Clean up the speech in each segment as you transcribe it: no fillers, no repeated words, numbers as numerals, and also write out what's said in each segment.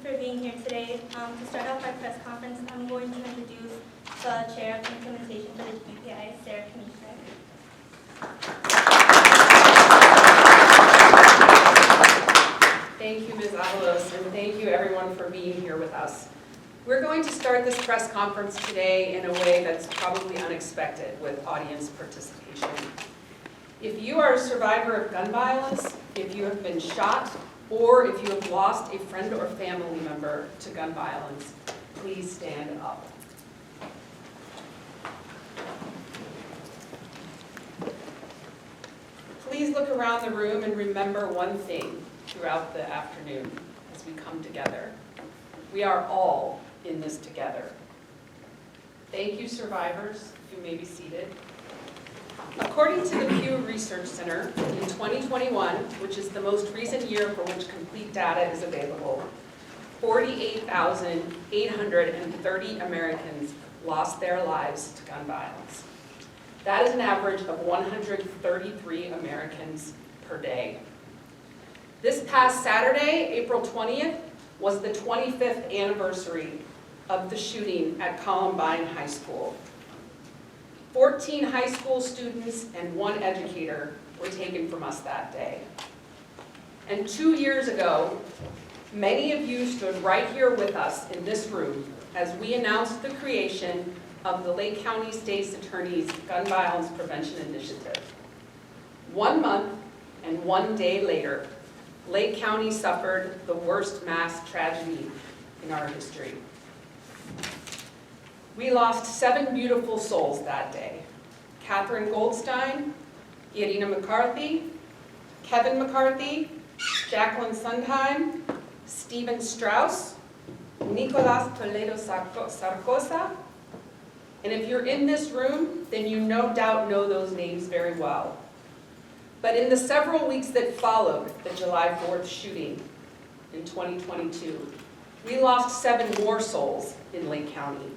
for being here today. To start off our press conference, I'm going to introduce the Chair of Implementation for the GVPI, Sarah Kamisha. Thank you, Ms. Avalos, and thank you everyone for being here with us. We're going to start this press conference today in a way that's probably unexpected with audience participation. If you are a survivor of gun violence, if you have been shot, or if you have lost a friend or family member to gun violence, please stand up. Please look around the room and remember one thing throughout the afternoon as we come together. We are all in this together. Thank you, survivors. You may be seated. According to the Pew Research Center, in 2021, which is the most recent year for which complete data is available, 48,830 Americans lost their lives to gun violence. That is an average of 133 Americans per day. This past Saturday, April 20th, was the 25th anniversary of the shooting at Columbine High School. 14 high school students and 1 educator were taken from us that day. And 2 years ago, many of you stood right here with us in this room as we announced the creation of the Lake County State's Attorney's Gun Violence Prevention Initiative. 1 month and 1 day later, Lake County suffered the worst mass tragedy in our history. We lost 7 beautiful souls that day. Catherine Goldstein, Irina McCarthy, Kevin McCarthy, Jacqueline Sondheim, Stephen Strauss, Nicolas Toledo Sarcosa, and if you're in this room, then you no doubt know those names very well. But in the several weeks that followed the July 4th shooting in 2022, we lost 7 more souls in Lake County,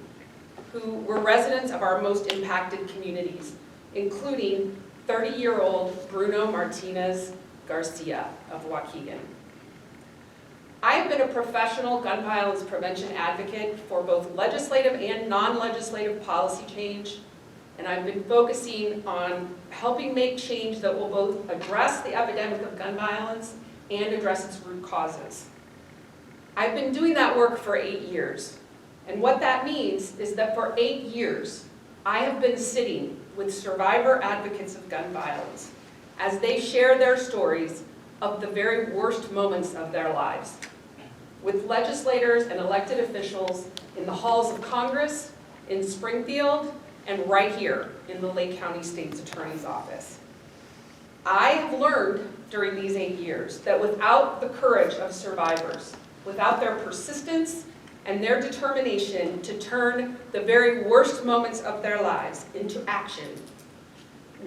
who were residents of our most impacted communities, including 30-year-old Bruno Martinez Garcia of Waukegan. I have been a professional gun violence prevention advocate for both legislative and non-legislative policy change, and I've been focusing on helping make change that will both address the epidemic of gun violence and address its root causes. I've been doing that work for 8 years. And what that means is that for 8 years, I have been sitting with survivor advocates of gun violence as they share their stories of the very worst moments of their lives, with legislators and elected officials in the halls of Congress, in Springfield, and right here in the Lake County State's Attorney's Office. I have learned during these 8 years that without the courage of survivors, without their persistence and their determination to turn the very worst moments of their lives into action,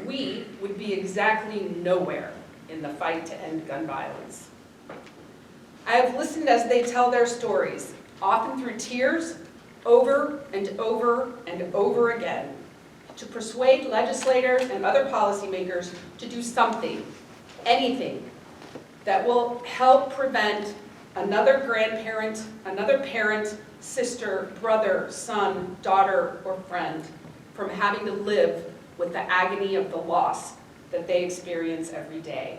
we would be exactly nowhere in the fight to end gun violence. I have listened as they tell their stories, often through tears, over and over and over again, to persuade legislators and other policymakers to do something, anything, that will help prevent another grandparent, another parent, sister, brother, son, daughter, or friend from having to live with the agony of the loss that they experience every day.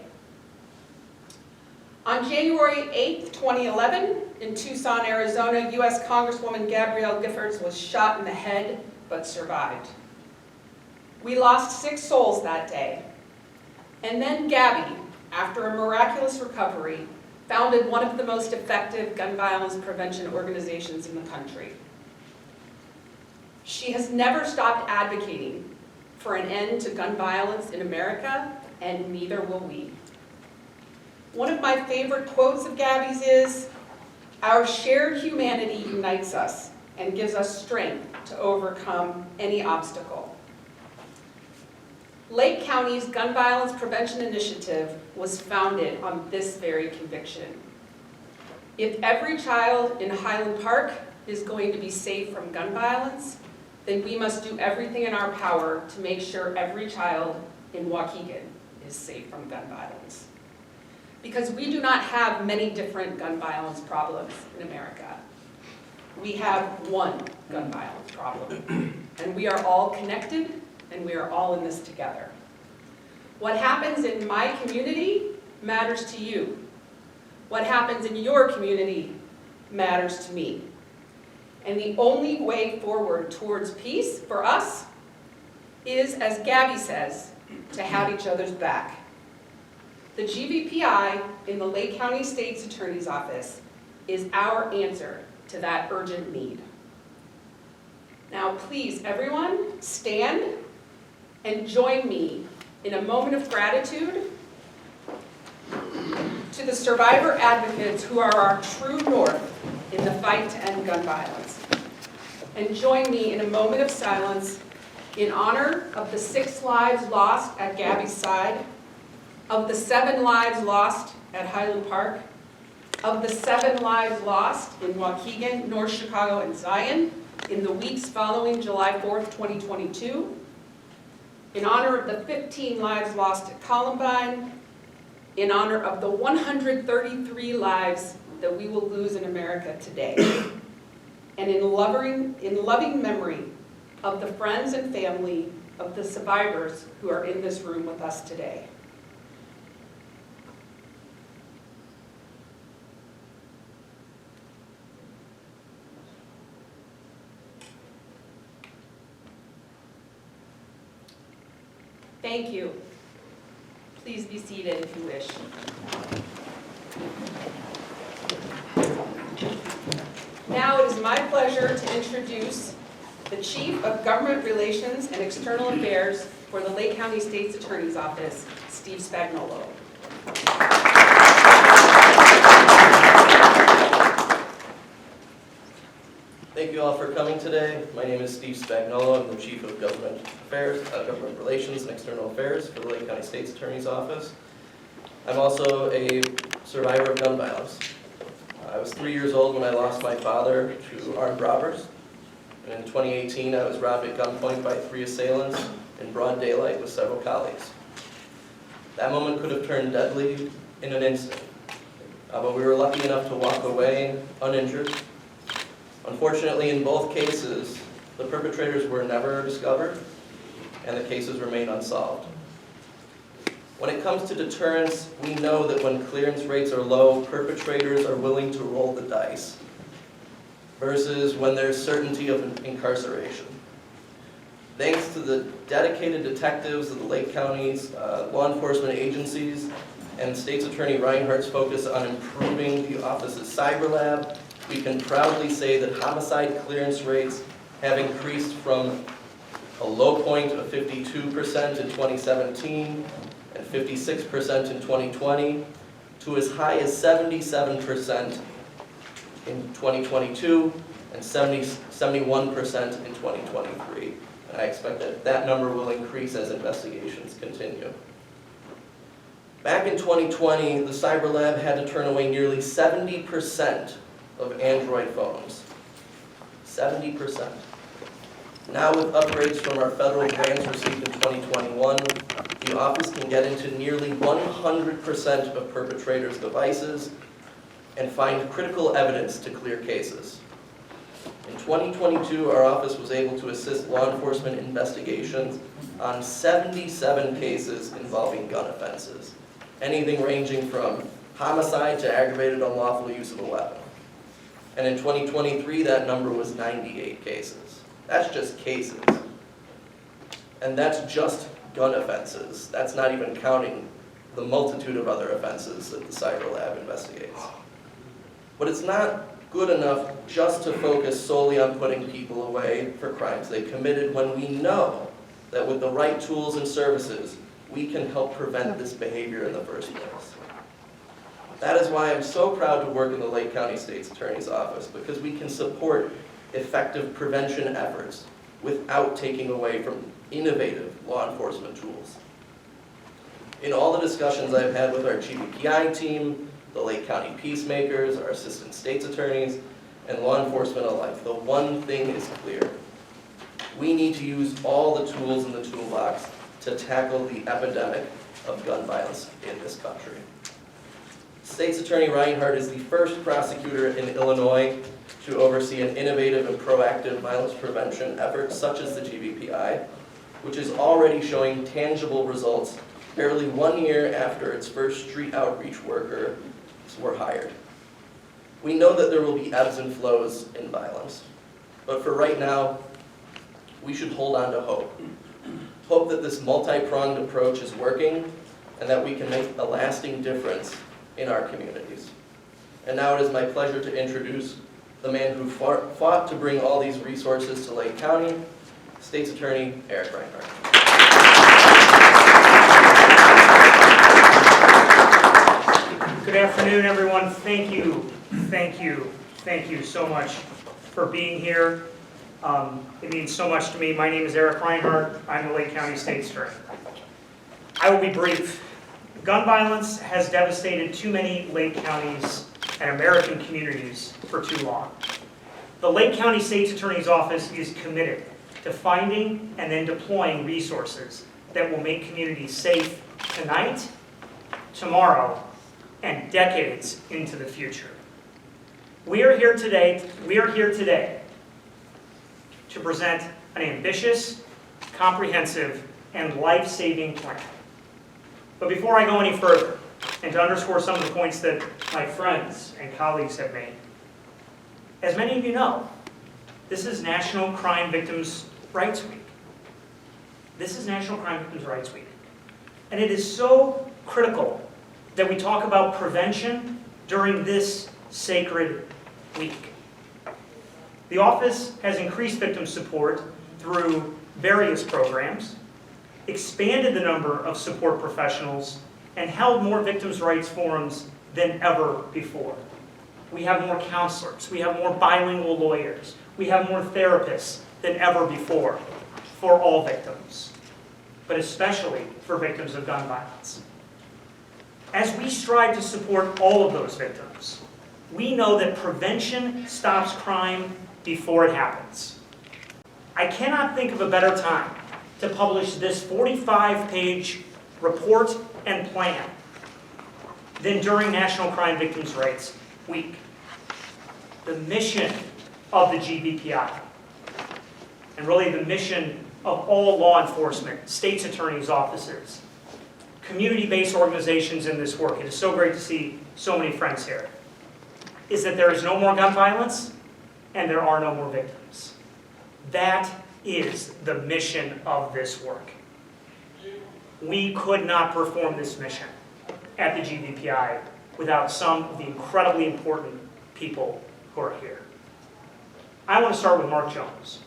On January 8th, 2011, in Tucson, Arizona, U.S. Congresswoman Gabrielle Giffords was shot in the head but survived. We lost 6 souls that day. And then Gabby, after a miraculous recovery, founded one of the most effective gun violence prevention organizations in the country. She has never stopped advocating for an end to gun violence in America, and neither will we. One of my favorite quotes of Gabby's is, "Our shared humanity unites us and gives us strength to overcome any obstacle." Lake County's Gun Violence Prevention Initiative was founded on this very conviction. If every child in Highland Park is going to be safe from gun violence, then we must do everything in our power to make sure every child in Waukegan is safe from gun violence. because we do not have many different gun violence problems in America. We have one gun violence problem, and we are all connected, and we are all in this together. What happens in my community matters to you. What happens in your community matters to me. And the only way forward towards peace for us is, as Gabby says, to have each other's back. The GVPI in the Lake County State's Attorney's Office is our answer to that urgent need. Now please, everyone, stand and join me in a moment of gratitude to the survivor advocates who are our true north in the fight to end gun violence. And join me in a moment of silence in honor of the 6 lives lost at Gabby's side, of the 7 lives lost at Highland Park, of the 7 lives lost in Waukegan, North Chicago, and Zion in the weeks following July 4th, 2022, in honor of the 15 lives lost at Columbine, in honor of the 133 lives that we will lose in America today, and in loving memory of the friends and family of the survivors who are in this room with us today. Thank you. Please be seated if you wish. Now it is my pleasure to introduce the Chief of Government Relations and External Affairs for the Lake County State's Attorney's Office, Steve Spagnuolo. Thank you all for coming today. My name is Steve Spagnuolo. I'm the Chief of Government Relations and External Affairs for the Lake County State's Attorney's Office. I'm also a survivor of gun violence. I was 3 years old when I lost my father to armed robbers. And in 2018, I was robbed at gunpoint by 3 assailants in broad daylight with several colleagues. That moment could have turned deadly in an instant, but we were lucky enough to walk away uninjured. Unfortunately, in both cases, the perpetrators were never discovered, and the cases remain unsolved. When it comes to deterrence, we know that when clearance rates are low, perpetrators are willing to roll the dice, versus when there's certainty of incarceration. Thanks to the dedicated detectives of the Lake County's law enforcement agencies and State's Attorney Reinhardt's focus on improving the office's cyber lab, we can proudly say that homicide clearance rates have increased from a low point of 52% in 2017 and 56% in 2020 to as high as 77% in 2022 and 71% in 2023. And I expect that that number will increase as investigations continue. Back in 2020, the Cyber Lab had to turn away nearly 70% of Android phones. 70%. Now with upgrades from our federal grants received in 2021, the office can get into nearly 100% of perpetrators' devices and find critical evidence to clear cases. In 2022, our office was able to assist law enforcement investigations on 77 cases involving gun offenses, anything ranging from homicide to aggravated unlawful use of a weapon. And in 2023, that number was 98 cases. That's just cases. And that's just gun offenses. That's not even counting the multitude of other offenses that the Cyber Lab investigates. But it's not good enough just to focus solely on putting people away for crimes they committed when we know that with the right tools and services, we can help prevent this behavior in the first place. That is why I'm so proud to work in the Lake County State's Attorney's Office, because we can support effective prevention efforts without taking away from innovative law enforcement tools. In all the discussions I've had with our GVPI team, the Lake County Peacemakers, our assistant state's attorneys, and law enforcement alike, the one thing is clear. We need to use all the tools in the toolbox to tackle the epidemic of gun violence in this country. State's Attorney Reinhardt is the first prosecutor in Illinois to oversee an innovative and proactive violence prevention effort such as the GVPI, which is already showing tangible results barely 1 year after its first street outreach workers were hired. We know that there will be ebbs and flows in violence, but for right now, we should hold on to hope. Hope that this multi-pronged approach is working and that we can make a lasting difference in our communities. And now it is my pleasure to introduce the man who fought to bring all these resources to Lake County, State's Attorney Eric Reinhardt. Good afternoon, everyone. Thank you so much for being here. It means so much to me. My name is Eric Reinhardt. I'm the Lake County State's Attorney. I will be brief. Gun violence has devastated too many Lake counties and American communities for too long. The Lake County State's Attorney's Office is committed to finding and then deploying resources that will make communities safe tonight, tomorrow, and decades into the future. We are here today to present an ambitious, comprehensive, and life-saving plan. But before I go any further, and to underscore some of the points that my friends and colleagues have made, as many of you know, this is National Crime Victims' Rights Week. This is National Crime Victims' Rights Week. And it is so critical that we talk about prevention during this sacred week. The office has increased victim support through various programs, expanded the number of support professionals, and held more victims' rights forums than ever before. We have more counselors, we have more bilingual lawyers, we have more therapists than ever before for all victims, but especially for victims of gun violence. As we strive to support all of those victims, we know that prevention stops crime before it happens. I cannot think of a better time to publish this 45-page report and plan than during National Crime Victims' Rights Week. The mission of the GVPI, and really the mission of all law enforcement, state's attorneys' offices, community-based organizations in this work, it is so great to see so many friends here, is that there is no more gun violence and there are no more victims. That is the mission of this work. We could not perform this mission at the GVPI without some of the incredibly important people who are here. I want to start with Mark Jones.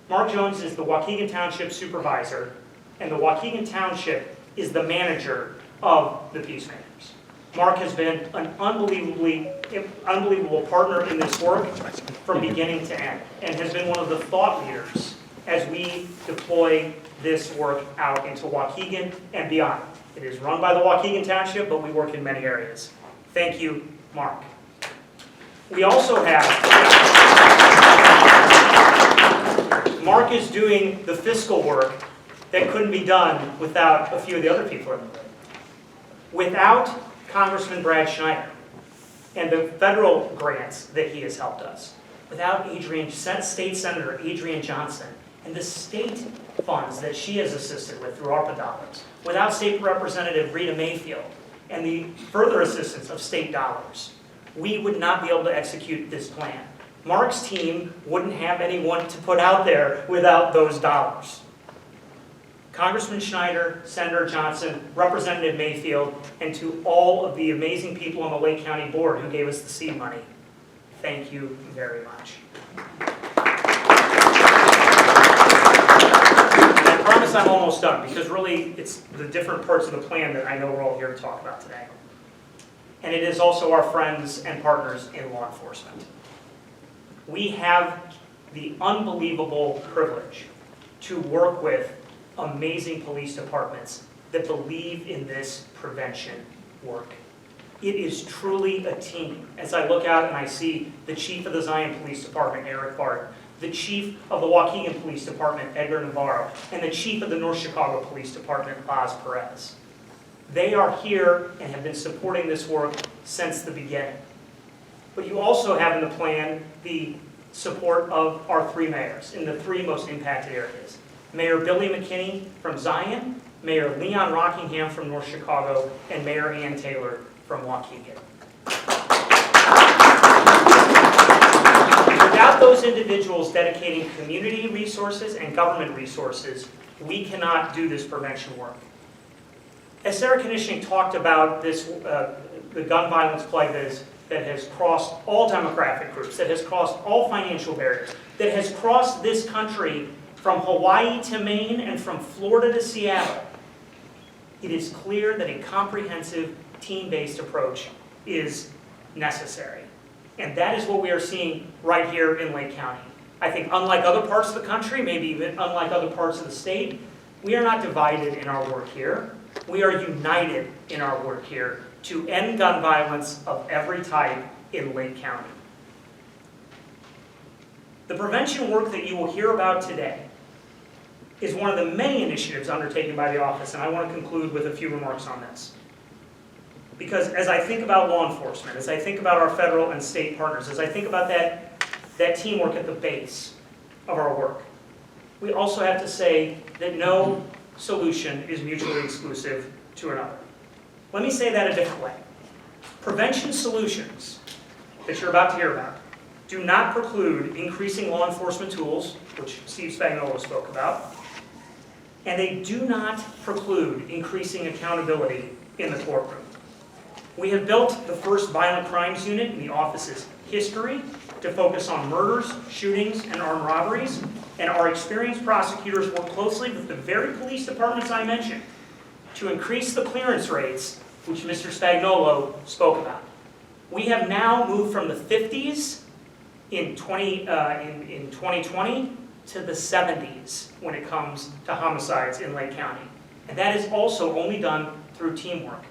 Mark Jones is the Waukegan Township Supervisor, and the Waukegan Township is the manager of the Peacemakers. Mark has been an unbelievable partner in this work from beginning to end, and has been one of the thought leaders as we deploy this work out into Waukegan and beyond. It is run by the Waukegan Township, but we work in many areas. Thank you, Mark. We also have, Mark is doing the fiscal work that couldn't be done without a few of the other people in the room. Without Congressman Brad Schneider and the federal grants that he has helped us, without State Senator Adrienne Johnson and the state funds that she has assisted with through ARPA dollars, without State Representative Rita Mayfield and the further assistance of state dollars, we would not be able to execute this plan. Mark's team wouldn't have anyone to put out there without those dollars. Congressman Schneider, Senator Johnson, Representative Mayfield, and to all of the amazing people on the Lake County Board who gave us the seed money, thank you very much. And I promise I'm almost done, because really it's the different parts of the plan that I know we're all here to talk about today. And it is also our friends and partners in law enforcement. We have the unbelievable privilege to work with amazing police departments that believe in this prevention work. It is truly a team. As I look out and I see the chief of the Zion Police Department, Eric Barton, the chief of the Waukegan Police Department, Edgar Navarro, and the chief of the North Chicago Police Department, Boz Perez. They are here and have been supporting this work since the beginning. But you also have in the plan the support of our 3 mayors in the 3 most impacted areas. Mayor Billy McKinney from Zion, Mayor Leon Rockingham from North Chicago, and Mayor Ann Taylor from Waukegan. Without those individuals dedicating community resources and government resources, we cannot do this prevention work. As Sarah Konishnik talked about this, the gun violence plague that has crossed all demographic groups, that has crossed all financial barriers, that has crossed this country from Hawaii to Maine and from Florida to Seattle, it is clear that a comprehensive team-based approach is necessary. And that is what we are seeing right here in Lake County. I think unlike other parts of the country, maybe even unlike other parts of the state, we are not divided in our work here. We are united in our work here to end gun violence of every type in Lake County. The prevention work that you will hear about today is one of the many initiatives undertaken by the office, and I want to conclude with a few remarks on this. Because as I think about law enforcement, as I think about our federal and state partners, as I think about that teamwork at the base of our work, we also have to say that no solution is mutually exclusive to another. Let me say that a different way. Prevention solutions that you're about to hear about do not preclude increasing law enforcement tools, which Steve Spagnuolo spoke about, and they do not preclude increasing accountability in the courtroom. We have built the first violent crimes unit in the office's history to focus on murders, shootings, and armed robberies, and our experienced prosecutors work closely with the very police departments I mentioned to increase the clearance rates, which Mr. Spagnuolo spoke about. We have now moved from the 50s in 2020 to the 70s when it comes to homicides in Lake County. And that is also only done through teamwork,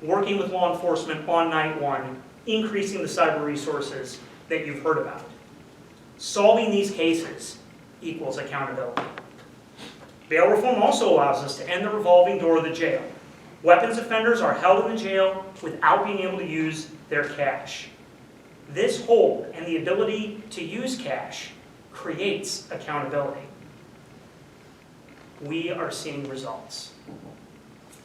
working with law enforcement on night 1, increasing the cyber resources that you've heard about. Solving these cases equals accountability. Bail reform also allows us to end the revolving door of the jail. Weapons offenders are held in the jail without being able to use their cash. This hold and the ability to use cash creates accountability. We are seeing results.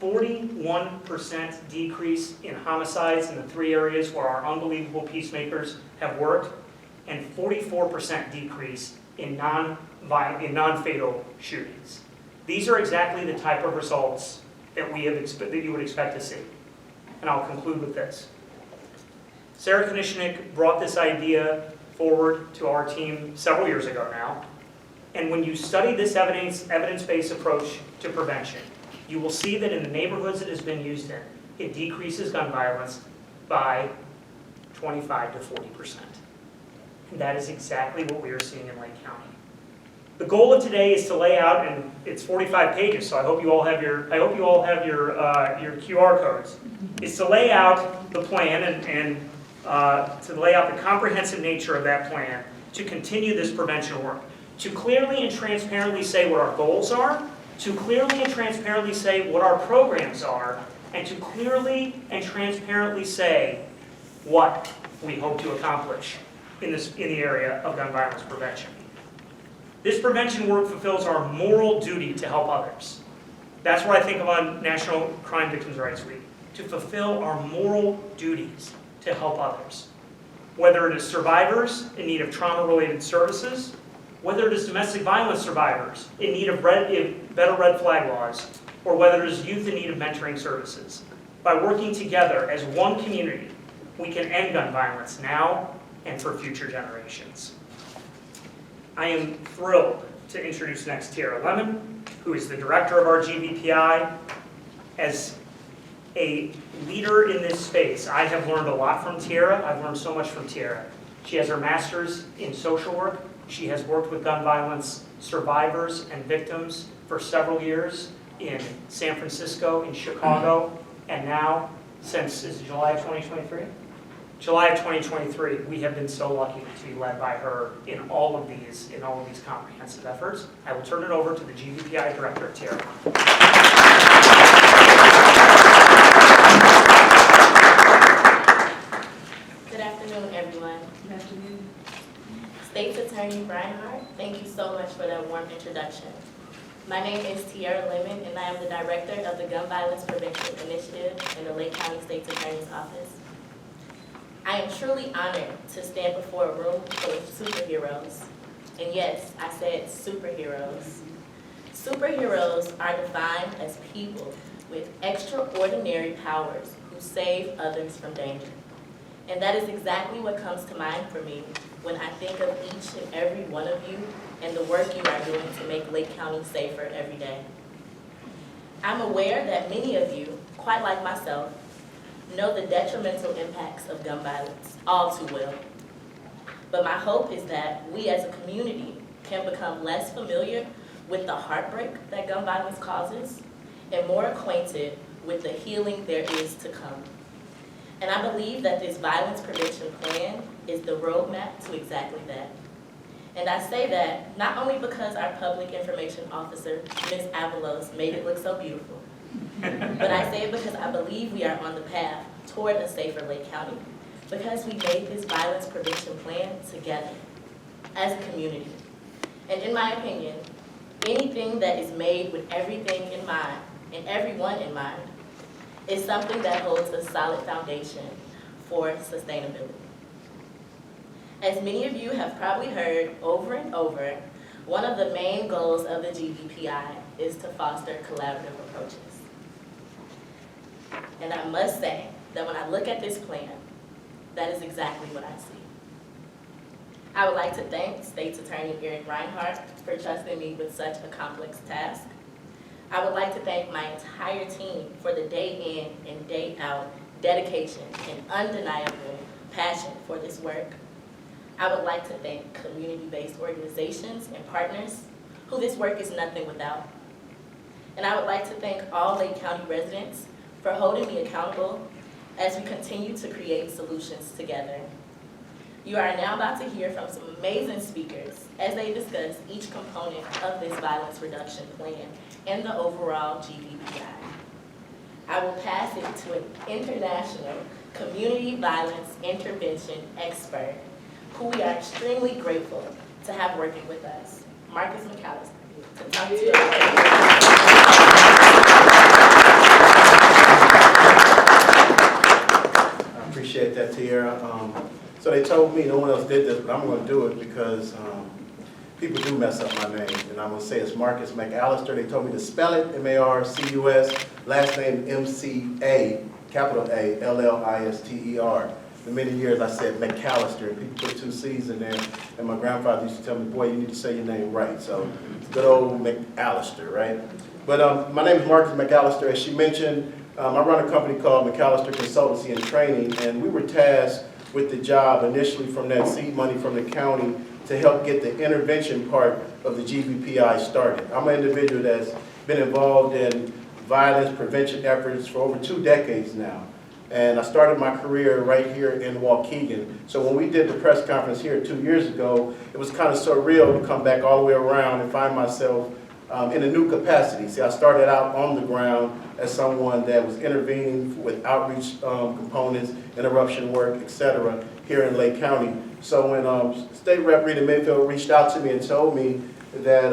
41% decrease in homicides in the 3 areas where our unbelievable peacemakers have worked, and 44% decrease in non-fatal shootings. These are exactly the type of results that you would expect to see. And I'll conclude with this. Sarah Konishnik brought this idea forward to our team several years ago now. And when you study this evidence-based approach to prevention, you will see that in the neighborhoods it has been used in, it decreases gun violence by 25 to 40%. And that is exactly what we are seeing in Lake County. The goal of today is to lay out, and it's 45 pages, so I hope you all have your QR codes, is to lay out the plan and to lay out the comprehensive nature of that plan to continue this prevention work, to clearly and transparently say what our goals are, to clearly and transparently say what our programs are, and to clearly and transparently say what we hope to accomplish in the area of gun violence prevention. This prevention work fulfills our moral duty to help others. That's what I think of on National Crime Victims' Rights Week, to fulfill our moral duties to help others. Whether it is survivors in need of trauma-related services, whether it is domestic violence survivors in need of better red flag laws, or whether it is youth in need of mentoring services. By working together as one community, we can end gun violence now and for future generations. I am thrilled to introduce next Tiara Lemon, who is the director of our GVPI. As a leader in this space, I have learned a lot from Tiara. I've learned so much from Tiara. She has her master's in social work. She has worked with gun violence survivors and victims for several years in San Francisco, in Chicago, and now, since July of 2023? July of 2023, we have been so lucky to be led by her in all of these comprehensive efforts. I will turn it over to the GVPI director, Tiara. Attorney Reinhardt, thank you so much for that warm introduction. My name is Tiara Lemon, and I am the Director of the Gun Violence Prevention Initiative in the Lake County State's Attorney's Office. I am truly honored to stand before a room full of superheroes. And yes, I said superheroes. Superheroes are defined as people with extraordinary powers who save others from danger. And that is exactly what comes to mind for me when I think of each and every one of you and the work you are doing to make Lake County safer every day. I'm aware that many of you, quite like myself, know the detrimental impacts of gun violence all too well. But my hope is that we as a community can become less familiar with the heartbreak that gun violence causes and more acquainted with the healing there is to come. And I believe that this violence prevention plan is the roadmap to exactly that. And I say that not only because our public information officer, Ms. Avalos, made it look so beautiful, but I say it because I believe we are on the path toward a safer Lake County because we made this violence prevention plan together as a community. And in my opinion, anything that is made with everything in mind and everyone in mind is something that holds a solid foundation for sustainability. As many of you have probably heard over and over, one of the main goals of the GVPI is to foster collaborative approaches. And I must say that when I look at this plan, that is exactly what I see. I would like to thank State's Attorney Eric Reinhardt for trusting me with such a complex task. I would like to thank my entire team for the day in and day out dedication and undeniable passion for this work. I would like to thank community-based organizations and partners who this work is nothing without. And I would like to thank all Lake County residents for holding me accountable as we continue to create solutions together. You are now about to hear from some amazing speakers as they discuss each component of this violence reduction plan and the overall GVPI. I will pass it to an international community violence intervention expert who we are extremely grateful to have working with us, Marcus McAllister, to talk to you I appreciate that, Tiara. So they told me no one else did this, but I'm going to do it because people do mess up my name. And I'm going to say it's Marcus McAllister. They told me to spell it, M-A-R-C-U-S, last name M-C-A, capital A, L-L-I-S-T-E-R. For many years I said McAllister, and people put two C's in there. And my grandfather used to tell me, boy, you need to say your name right. So it's good old McAllister, right? But my name is Marcus McAllister. As she mentioned, I run a company called McAllister Consultancy and Training, and we were tasked with the job initially from that seed money from the county to help get the intervention part of the GVPI started. I'm an individual that's been involved in violence prevention efforts for over 2 decades now. And I started my career right here in Waukegan. So when we did the press conference here 2 years ago, it was kind of surreal to come back all the way around and find myself in a new capacity. See, I started out on the ground as someone that was intervening with outreach components, interruption work, etc. here in Lake County. So when State Rep Rita Mayfield reached out to me and told me that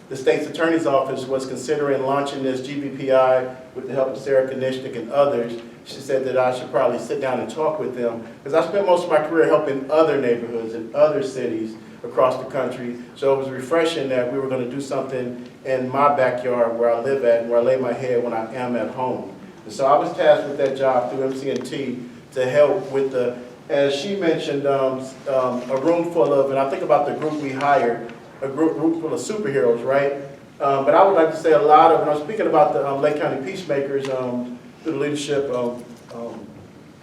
the State's Attorney's Office was considering launching this GVPI with the help of Sarah Konishnik and others, she said that I should probably sit down and talk with them, because I spent most of my career helping other neighborhoods and other cities across the country. So it was refreshing that we were going to do something in my backyard where I live at and where I lay my head when I am at home. And so I was tasked with that job through MC&T to help with the, as she mentioned, a room full of, and I think about the group we hired, a group full of superheroes, right? But I would like to say a lot of, and I'm speaking about the Lake County Peacemakers through the leadership of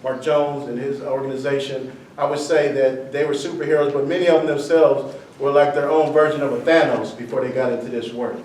Mark Jones and his organization. I would say that they were superheroes, but many of them themselves were like their own version of a Thanos before they got into this work.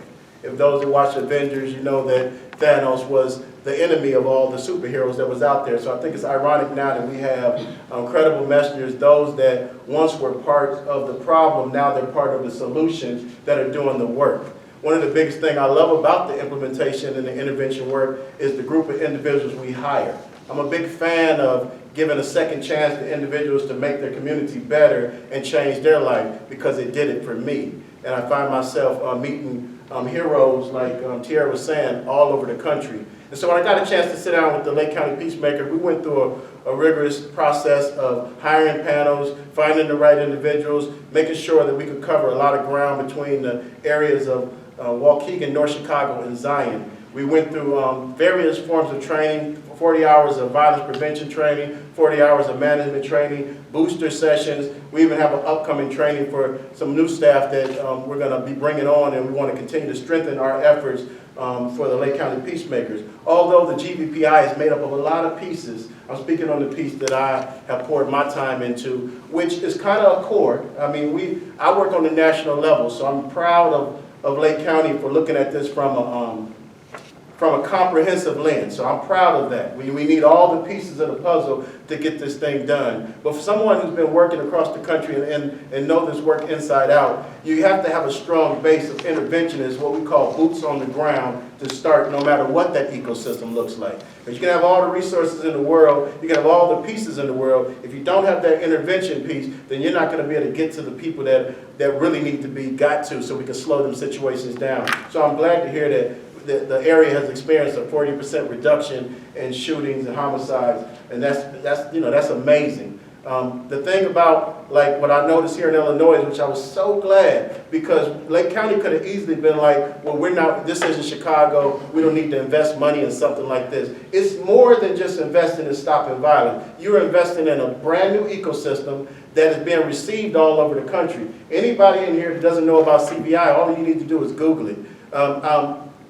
If those that watch Avengers, you know that Thanos was the enemy of all the superheroes that was out there. So I think it's ironic now that we have credible messengers, those that once were part of the problem, now they're part of the solution that are doing the work. One of the biggest things I love about the implementation and the intervention work is the group of individuals we hire. I'm a big fan of giving a second chance to individuals to make their community better and change their life, because it did it for me. And I find myself meeting heroes, like Tierra was saying, all over the country. And so when I got a chance to sit down with the Lake County Peacemaker, we went through a rigorous process of hiring panels, finding the right individuals, making sure that we could cover a lot of ground between the areas of Waukegan, North Chicago, and Zion. We went through various forms of training, 40 hours of violence prevention training, 40 hours of management training, booster sessions. We even have an upcoming training for some new staff that we're going to be bringing on, and we want to continue to strengthen our efforts for the Lake County Peacemakers. Although the GVPI is made up of a lot of pieces, I'm speaking on the piece that I have poured my time into, which is kind of a core. I mean, I work on the national level, so I'm proud of Lake County for looking at this from a comprehensive lens. So I'm proud of that. We need all the pieces of the puzzle to get this thing done. But for someone who's been working across the country and know this work inside out, you have to have a strong base of interventionists, what we call boots on the ground, to start no matter what that ecosystem looks like. Because you can have all the resources in the world, you can have all the pieces in the world. If you don't have that intervention piece, then you're not going to be able to get to the people that really need to be got to, so we can slow them situations down. So I'm glad to hear that the area has experienced a 40% reduction in shootings and homicides, and that's amazing. The thing about like what I noticed here in Illinois, which I was so glad, because Lake County could have easily been like, well, this isn't Chicago, we don't need to invest money in something like this. It's more than just investing in stopping violence. You're investing in a brand new ecosystem that is being received all over the country. Anybody in here that doesn't know about CVI, all you need to do is Google it.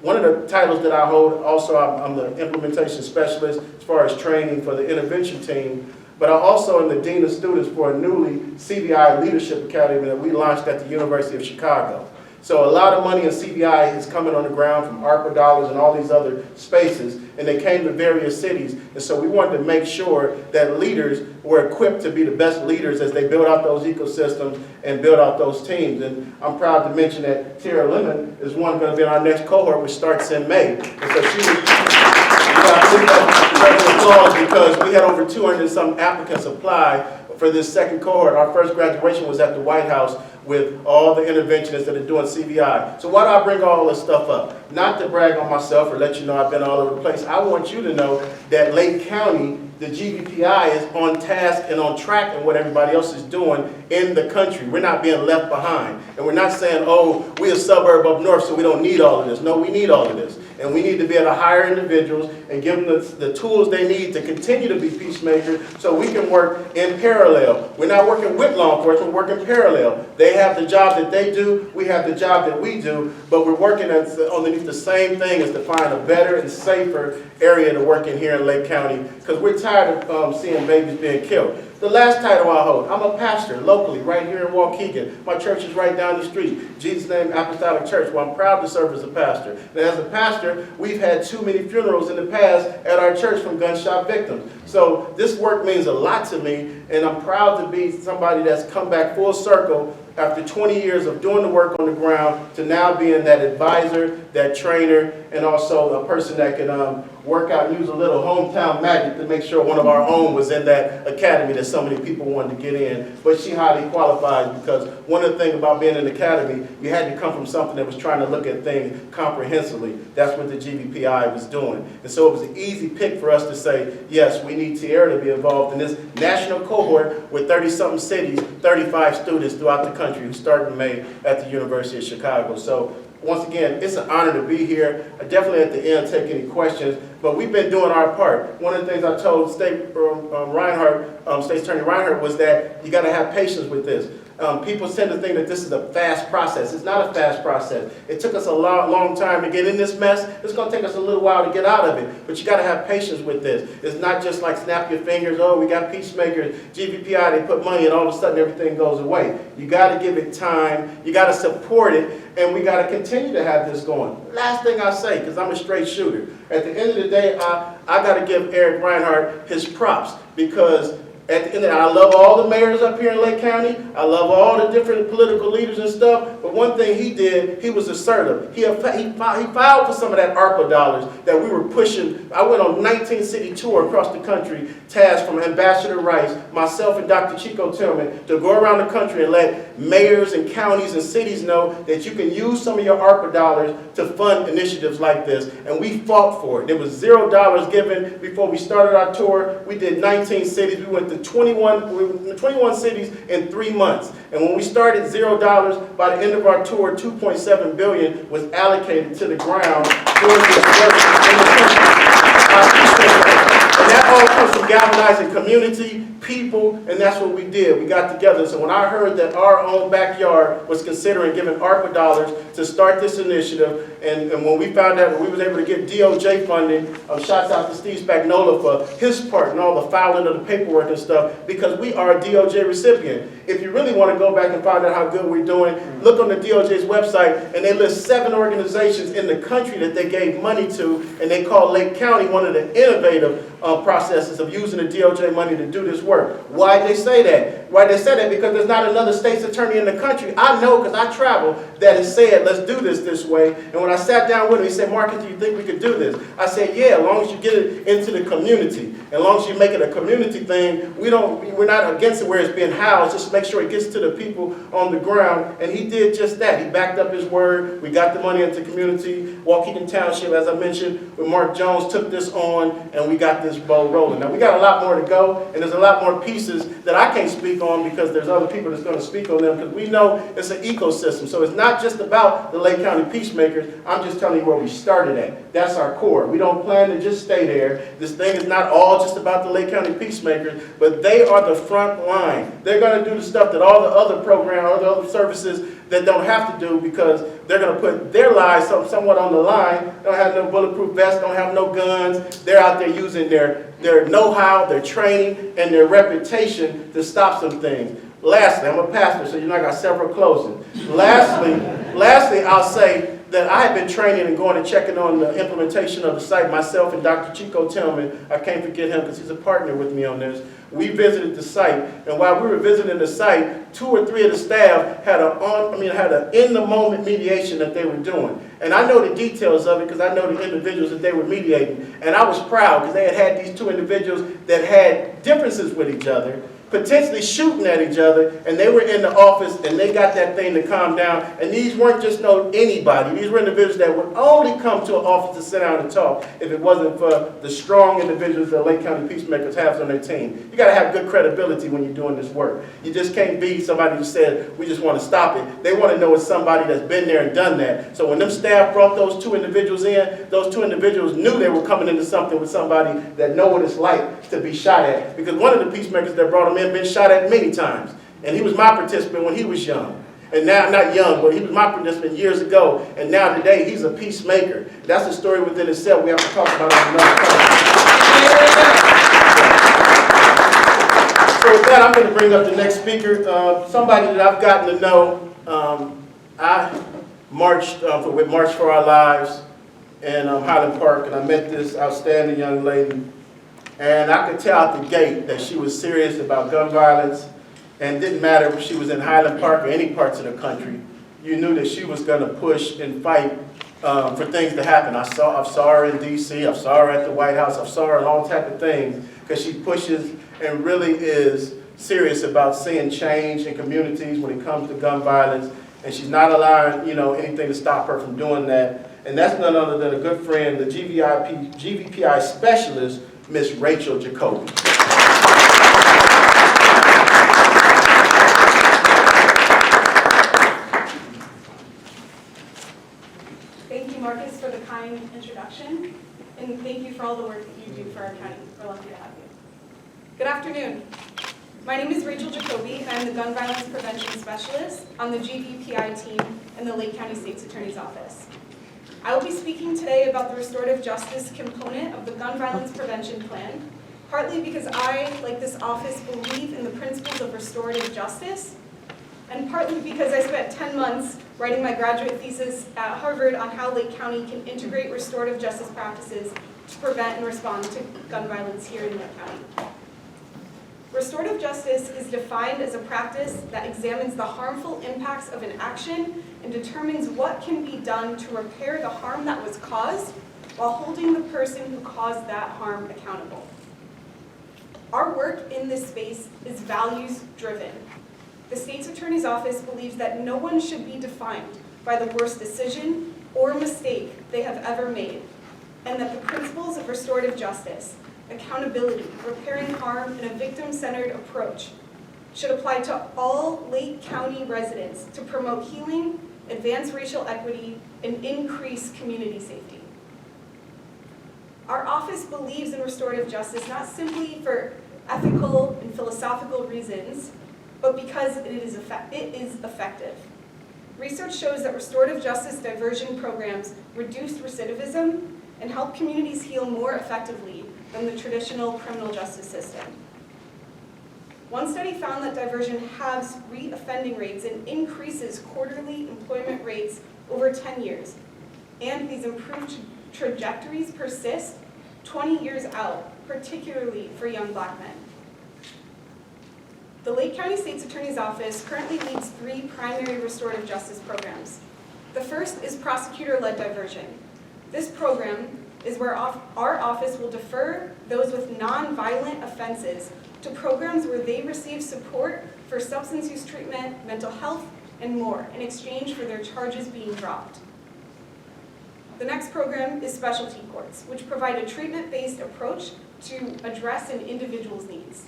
One of the titles that I hold, also I'm the implementation specialist as far as training for the intervention team, but I also am the Dean of Students for a newly CVI Leadership Academy that we launched at the University of Chicago. So a lot of money in CVI is coming on the ground from ARPA dollars and all these other spaces, and they came to various cities. And so we wanted to make sure that leaders were equipped to be the best leaders as they build out those ecosystems and build out those teams. And I'm proud to mention that Tierra Lemon is one going to be in our next cohort, which starts in May. And so because we had over 200 and some applicants apply for this second cohort. Our first graduation was at the White House with all the interventionists that are doing CVI. So why do I bring all this stuff up? Not to brag on myself or let you know I've been all over the place. I want you to know that Lake County, the GVPI, is on task and on track in what everybody else is doing in the country. We're not being left behind. And we're not saying, oh, we're a suburb up north, so we don't need all of this. No, we need all of this. And we need to be able to hire individuals and give them the tools they need to continue to be peacemakers so we can work in parallel. We're not working with law enforcement, we're working parallel. They have the job that they do, we have the job that we do, but we're working underneath the same thing, as to find a better and safer area to work in here in Lake County, because we're tired of seeing babies being killed. The last title I hold, I'm a pastor locally right here in Waukegan. My church is right down the street, Jesus Name Apostolic Church, where I'm proud to serve as a pastor. And as a pastor, we've had too many funerals in the past at our church from gunshot victims. So this work means a lot to me, and I'm proud to be somebody that's come back full circle after 20 years of doing the work on the ground to now being that advisor, that trainer, and also a person that can work out and use a little hometown magic to make sure one of our own was in that academy that so many people wanted to get in. But she highly qualifies, because one of the things about being in an academy, you had to come from something that was trying to look at things comprehensively. That's what the GVPI was doing. And so it was an easy pick for us to say, yes, we need Tierra to be involved in this national cohort with 30-something cities, 35 students throughout the country who start in May at the University of Chicago. So once again, it's an honor to be here. I definitely at the end take any questions, but we've been doing our part. One of the things I told State Attorney Reinhardt was that you got to have patience with this. People tend to think that this is a fast process. It's not a fast process. It took us a long time to get in this mess. It's going to take us a little while to get out of it. But you got to have patience with this. It's not just like snap your fingers, oh, we got peacemakers, GVPI, they put money, and all of a sudden everything goes away. You got to give it time. You got to support it. And we got to continue to have this going. Last thing I say, because I'm a straight shooter. At the end of the day, I got to give Eric Reinhardt his props, because At the end, I love all the mayors up here in Lake County. I love all the different political leaders and stuff. But one thing he did, he was assertive. He filed for some of that ARPA dollars that we were pushing. I went on 19-city tour across the country, tasked from Ambassador Rice, myself and Dr. Chico Tillman, to go around the country and let mayors and counties and cities know that you can use some of your ARPA dollars to fund initiatives like this. And we fought for it. There was $0 given before we started our tour. We did 19 cities. We went to 21 cities in 3 months. And when we started $0, by the end of our tour, $2.7 billion was allocated to the ground towards this work in the country. And that all comes from galvanizing community, people, and that's what we did. We got together. So when I heard that our own backyard was considering giving ARPA dollars to start this initiative, and when we found out that we was able to get DOJ funding, shouts out to Steve Spagnola for his part and all the filing of the paperwork and stuff, because we are a DOJ recipient. If you really want to go back and find out how good we're doing, look on the DOJ's website, and they list 7 organizations in the country that they gave money to, and they call Lake County one of the innovative processes of using the DOJ money to do this work. Why they say that? Why they say that? Because there's not another state's attorney in the country, I know because I travel, that has said, let's do this way. And when I sat down with him, he said, Marcus, do you think we could do this? I said, yeah, as long as you get it into the community. As long as you make it a community thing, we're not against it where it's being housed, just make sure it gets to the people on the ground. And he did just that. He backed up his word. We got the money into community. Waukegan Township, as I mentioned, with Mark Jones took this on, and we got this ball rolling. Now, we got a lot more to go, and there's a lot more pieces that I can't speak on because there's other people that's going to speak on them, because we know it's an ecosystem. So it's not just about the Lake County Peacemakers. I'm just telling you where we started at. That's our core. We don't plan to just stay there. This thing is not all just about the Lake County Peacemakers, but they are the front line. They're going to do the stuff that all the other programs, all the other services that don't have to do, because they're going to put their lives somewhat on the line. They don't have no bulletproof vests, don't have no guns. They're out there using their know-how, their training, and their reputation to stop some things. Lastly, I'm a pastor, so you know I got several closings. Lastly, I'll say that I have been training and going and checking on the implementation of the site. Myself and Dr. Chico Tillman, I can't forget him because he's a partner with me on this. We visited the site, and while we were visiting the site, 2 or 3 of the staff had an in-the-moment mediation that they were doing. And I know the details of it because I know the individuals that they were mediating. And I was proud because they had these 2 individuals that had differences with each other, potentially shooting at each other, and they were in the office and they got that thing to calm down. And these weren't just anybody. These were individuals that would only come to an office to sit down and talk if it wasn't for the strong individuals that Lake County Peacemakers have on their team. You got to have good credibility when you're doing this work. You just can't be somebody who said, we just want to stop it. They want to know it's somebody that's been there and done that. So when them staff brought those 2 individuals in, those 2 individuals knew they were coming into something with somebody that know what it's like to be shot at. Because one of the peacemakers that brought him in been shot at many times. And he was my participant when he was young. And now, not young, but he was my participant years ago. And now today, he's a peacemaker. That's a story within itself we have to talk about on another time. So with that, I'm going to bring up the next speaker. Somebody that I've gotten to know. I marched with March for Our Lives in Highland Park, and I met this outstanding young lady. And I could tell out the gate that she was serious about gun violence, and it didn't matter if she was in Highland Park or any parts of the country. You knew that she was going to push and fight for things to happen. I saw her in D.C., I saw her at the White House, I saw her in all type of things, because she pushes and really is serious about seeing change in communities when it comes to gun violence, and she's not allowing anything to stop her from doing that. And that's none other than a good friend, the GVPI specialist, Miss Rachel Jacoby. Thank you, Marcus, for the kind introduction, and thank you for all the work that you do for our county. We're lucky to have you. Good afternoon. My name is Rachel Jacoby, and I'm the Gun Violence Prevention Specialist on the GVPI team in the Lake County State's Attorney's Office. I will be speaking today about the restorative justice component of the gun violence prevention plan, partly because I, like this office, believe in the principles of restorative justice, and partly because I spent 10 months writing my graduate thesis at Harvard on how Lake County can integrate restorative justice practices to prevent and respond to gun violence here in Lake County. Restorative justice is defined as a practice that examines the harmful impacts of an action and determines what can be done to repair the harm that was caused while holding the person who caused that harm accountable. Our work in this space is values-driven. The state's attorney's office believes that no one should be defined by the worst decision or mistake they have ever made, and that the principles of restorative justice, accountability, repairing harm, and a victim-centered approach should apply to all Lake County residents to promote healing, advance racial equity, and increase community safety. Our office believes in restorative justice not simply for ethical and philosophical reasons, but because it is effective. Research shows that restorative justice diversion programs reduce recidivism and help communities heal more effectively than the traditional criminal justice system. One study found that diversion halves re-offending rates and increases quarterly employment rates over 10 years. And these improved trajectories persist 20 years out, particularly for young Black men. The Lake County State's Attorney's Office currently leads 3 primary restorative justice programs. The first is prosecutor-led diversion. This program is where our office will defer those with non-violent offenses to programs where they receive support for substance use treatment, mental health, and more in exchange for their charges being dropped. The next program is specialty courts, which provide a treatment-based approach to address an individual's needs.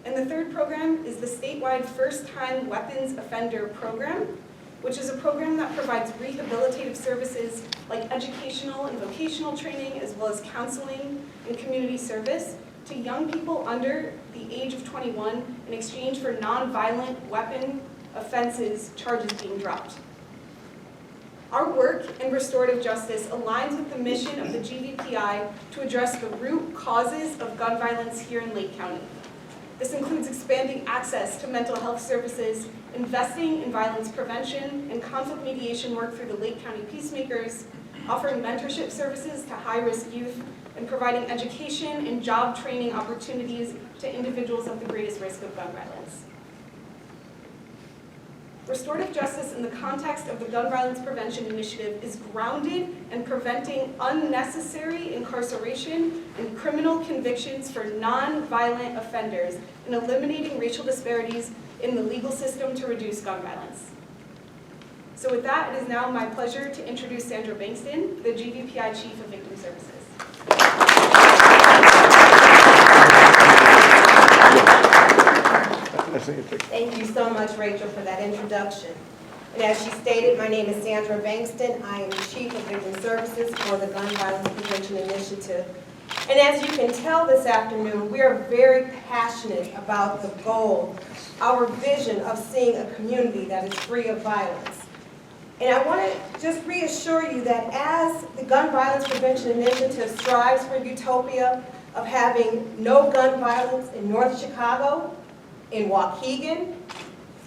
And the third program is the statewide first-time weapons offender program, which is a program that provides rehabilitative services like educational and vocational training, as well as counseling and community service to young people under the age of 21 in exchange for nonviolent weapon offenses charges being dropped. Our work in restorative justice aligns with the mission of the GVPI to address the root causes of gun violence here in Lake County. This includes expanding access to mental health services, investing in violence prevention and conflict mediation work through the Lake County Peacemakers, offering mentorship services to high-risk youth, and providing education and job training opportunities to individuals at the greatest risk of gun violence. Restorative justice in the context of the Gun Violence Prevention Initiative is grounded in preventing unnecessary incarceration and criminal convictions for non-violent offenders and eliminating racial disparities in the legal system to reduce gun violence. So with that, it is now my pleasure to introduce Sandra Bankston, the GVPI Chief of Victim Services. Thank you so much, Rachel, for that introduction. And as she stated, my name is Sandra Bankston. I am Chief of Victim Services for the Gun Violence Prevention Initiative. And as you can tell this afternoon, we are very passionate about the goal, our vision of seeing a community that is free of violence. And I want to just reassure you that as the Gun Violence Prevention Initiative strives for utopia of having no gun violence in North Chicago, in Waukegan,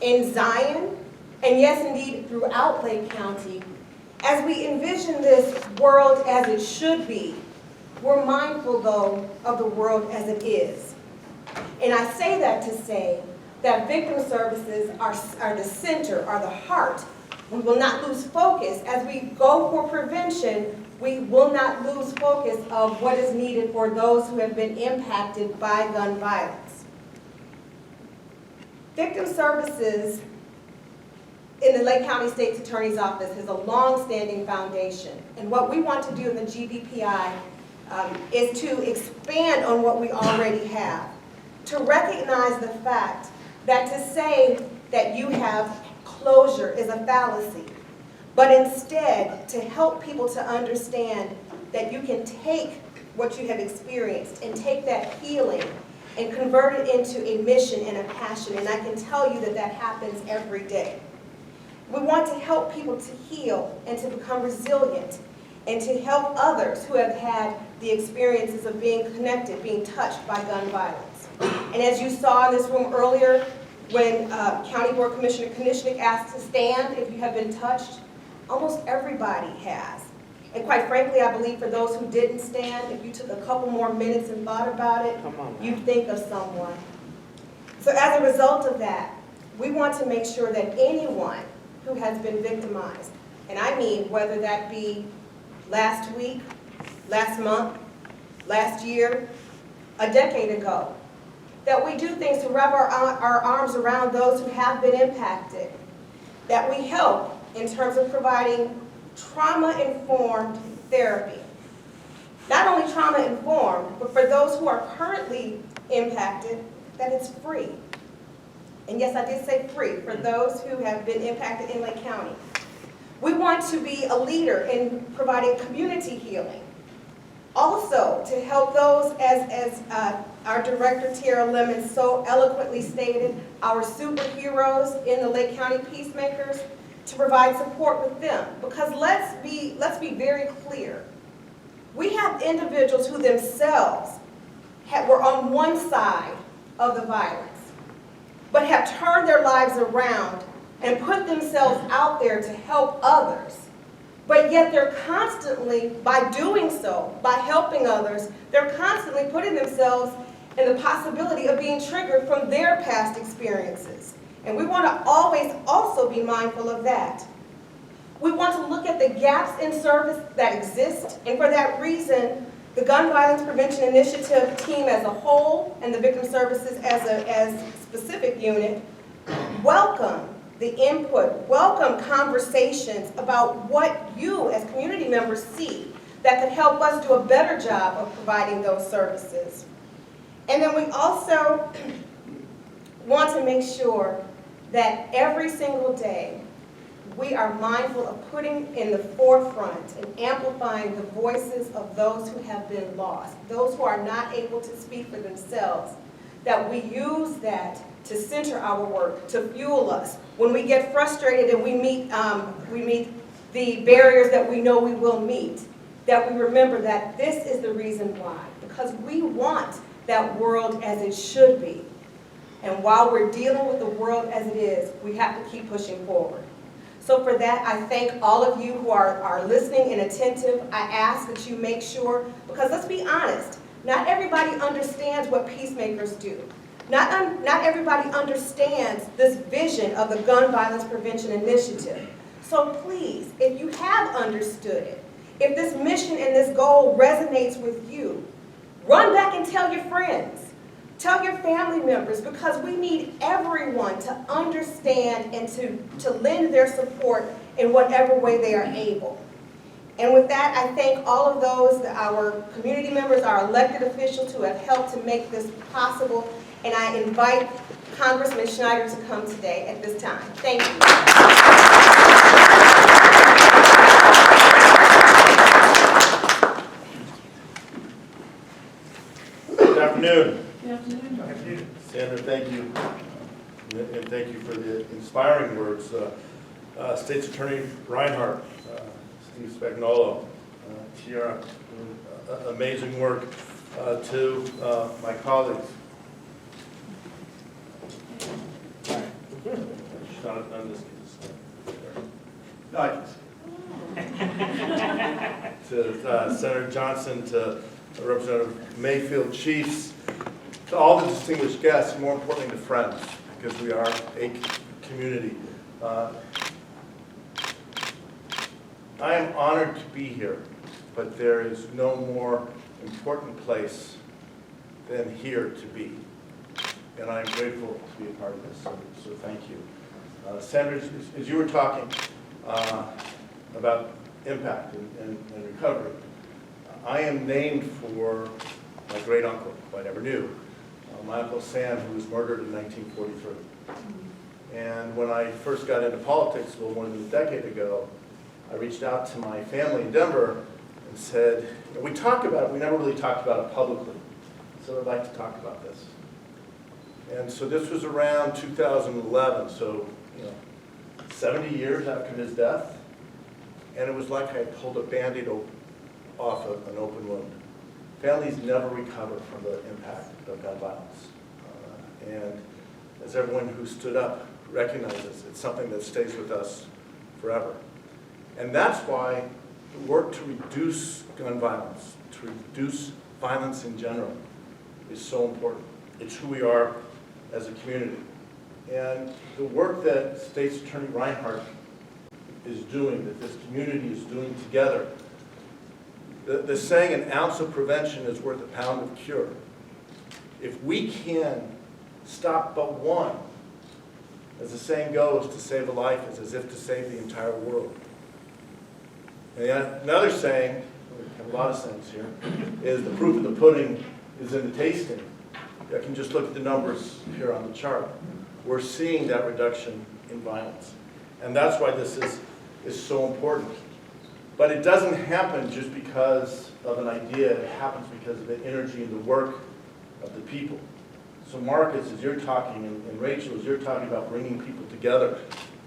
in Zion, and yes, indeed, throughout Lake County, as we envision this world as it should be, we're mindful, though, of the world as it is. And I say that to say that victim services are the center, are the heart. We will not lose focus. As we go for prevention, we will not lose focus of what is needed for those who have been impacted by gun violence. Victim services in the Lake County State's Attorney's Office has a long-standing foundation. And what we want to do in the GVPI is to expand on what we already have, to recognize the fact that to say that you have closure is a fallacy, but instead to help people to understand that you can take what you have experienced and take that healing and convert it into a mission and a passion, and I can tell you that that happens every day. We want to help people to heal and to become resilient and to help others who have had the experiences of being connected, being touched by gun violence. And as you saw in this room earlier, when County Board Commissioner Konishnik asked to stand if you have been touched, almost everybody has. And quite frankly, I believe for those who didn't stand, if you took a couple more minutes and thought about it, you'd think of someone. So as a result of that, we want to make sure that anyone who has been victimized, and I mean whether that be last week, last month, last year, a decade ago, that we do things to wrap our arms around those who have been impacted, that we help in terms of providing trauma-informed therapy. Not only trauma-informed, but for those who are currently impacted, that it's free. And yes, I did say free, for those who have been impacted in Lake County. We want to be a leader in providing community healing. Also, to help those, as our director, Tierra Lemon, so eloquently stated, our superheroes in the Lake County Peacemakers, to provide support with them. Because let's be very clear. We have individuals who themselves were on one side of the violence, but have turned their lives around and put themselves out there to help others. But yet they're constantly, by doing so, by helping others, they're constantly putting themselves in the possibility of being triggered from their past experiences. And we want to always also be mindful of that. We want to look at the gaps in service that exist, and for that reason, the Gun Violence Prevention Initiative team as a whole, and the Victim Services as a specific unit, welcome the input, welcome conversations about what you as community members see that could help us do a better job of providing those services. And then we also want to make sure that every single day we are mindful of putting in the forefront and amplifying the voices of those who have been lost, those who are not able to speak for themselves, that we use that to center our work, to fuel us. When we get frustrated and we meet the barriers that we know we will meet, that we remember that this is the reason why, because we want that world as it should be. And while we're dealing with the world as it is, we have to keep pushing forward. So for that, I thank all of you who are listening and attentive. I ask that you make sure, because let's be honest, not everybody understands what peacemakers do. Not everybody understands this vision of the Gun Violence Prevention Initiative. So please, if you have understood it, if this mission and this goal resonates with you, run back and tell your friends. Tell your family members, because we need everyone to understand and to lend their support in whatever way they are able. And with that, I thank all of those, our community members, our elected officials who have helped to make this possible. And I invite Congressman Schneider to come today at this time. Thank you. Good afternoon. Good afternoon. Sandra, thank you. And thank you for the inspiring words. State's Attorney Reinhardt, Steve Spagnuolo, Tierra, amazing work. To my colleagues. To Senator Johnson, to Representative Mayfield, chiefs, to all the distinguished guests, more importantly to friends, because we are a community. I am honored to be here, but there is no more important place than here to be. And I'm grateful to be a part of this, so thank you. Senator, as you were talking about impact and recovery, I am named for my great uncle, who I never knew, my Uncle Sam, who was murdered in 1943. And when I first got into politics a little more than a decade ago, I reached out to my family in Denver and said, we talk about it, we never really talked about it publicly, so I'd like to talk about this. And so this was around 2011, so 70 years after his death, and it was like I pulled a Band-Aid off of an open wound. Families never recover from the impact of gun violence. And as everyone who stood up recognizes, it's something that stays with us forever. And that's why the work to reduce gun violence, to reduce violence in general, is so important. It's who we are as a community. And the work that State's Attorney Reinhardt is doing, that this community is doing together, the saying, an ounce of prevention is worth a pound of cure. If we can stop but one, as the saying goes, to save a life is as if to save the entire world. And another saying, we have a lot of sayings here, is the proof of the pudding is in the tasting. You can just look at the numbers here on the chart. We're seeing that reduction in violence. And that's why this is so important. But it doesn't happen just because of an idea. It happens because of the energy and the work of the people. So Marcus, as you're talking, and Rachel, as you're talking about bringing people together,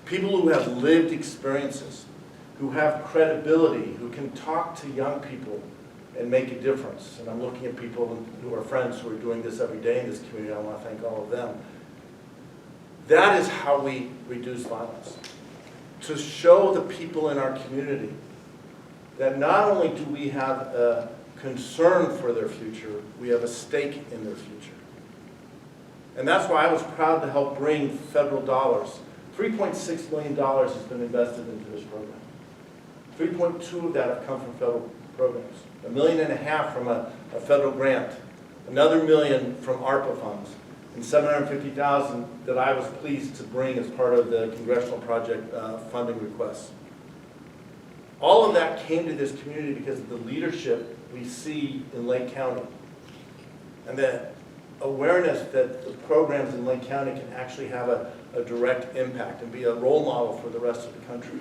people who have lived experiences, who have credibility, who can talk to young people and make a difference. And I'm looking at people who are friends who are doing this every day in this community. I want to thank all of them. That is how we reduce violence. To show the people in our community that not only do we have a concern for their future, we have a stake in their future. And that's why I was proud to help bring federal dollars. $3.6 million has been invested into this program. 3.2 of that have come from federal programs. $1.5 million from a federal grant. Another $1 million from ARPA funds. And $750,000 that I was pleased to bring as part of the congressional project funding requests. All of that came to this community because of the leadership we see in Lake County. And the awareness that the programs in Lake County can actually have a direct impact and be a role model for the rest of the country.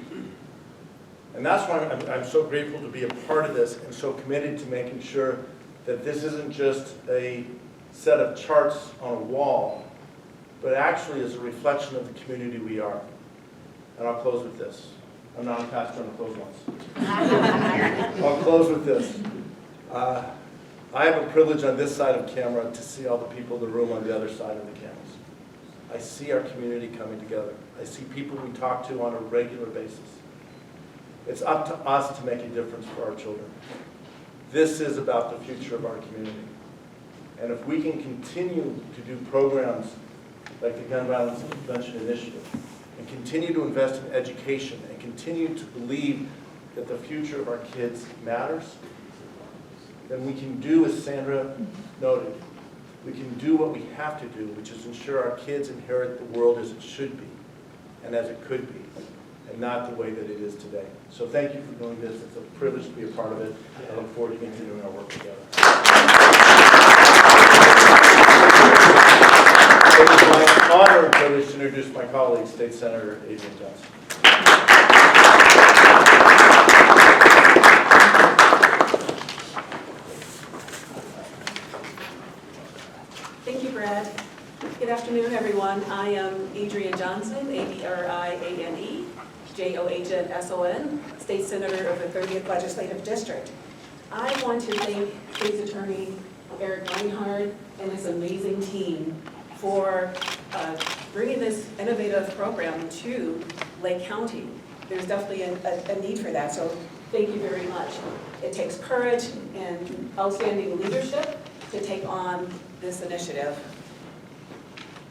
And that's why I'm so grateful to be a part of this and so committed to making sure that this isn't just a set of charts on a wall, but actually is a reflection of the community we are. And I'll close with this. I'm not a pastor, I'm close once. I'll close with this. I have a privilege on this side of the camera to see all the people in the room on the other side of the cameras. I see our community coming together. I see people we talk to on a regular basis. It's up to us to make a difference for our children. This is about the future of our community. And if we can continue to do programs like the Gun Violence Prevention Initiative, and continue to invest in education, and continue to believe that the future of our kids matters, then we can do, as Sandra noted, we can do what we have to do, which is ensure our kids inherit the world as it should be, and as it could be, and not the way that it is today. So thank you for doing this. It's a privilege to be a part of it. I look forward to continuing our work together. It is my honor and privilege to introduce my colleague, State Senator Adrian Johnson. Thank you, Brad. Good afternoon, everyone. I am Adrian Johnson, A-D-R-I-A-N-E, J-O-H-N-S-O-N, State Senator of the 30th Legislative District. I want to thank State's Attorney Eric Reinhardt and his amazing team for bringing this innovative program to Lake County. There's definitely a need for that, so thank you very much. It takes courage and outstanding leadership to take on this initiative.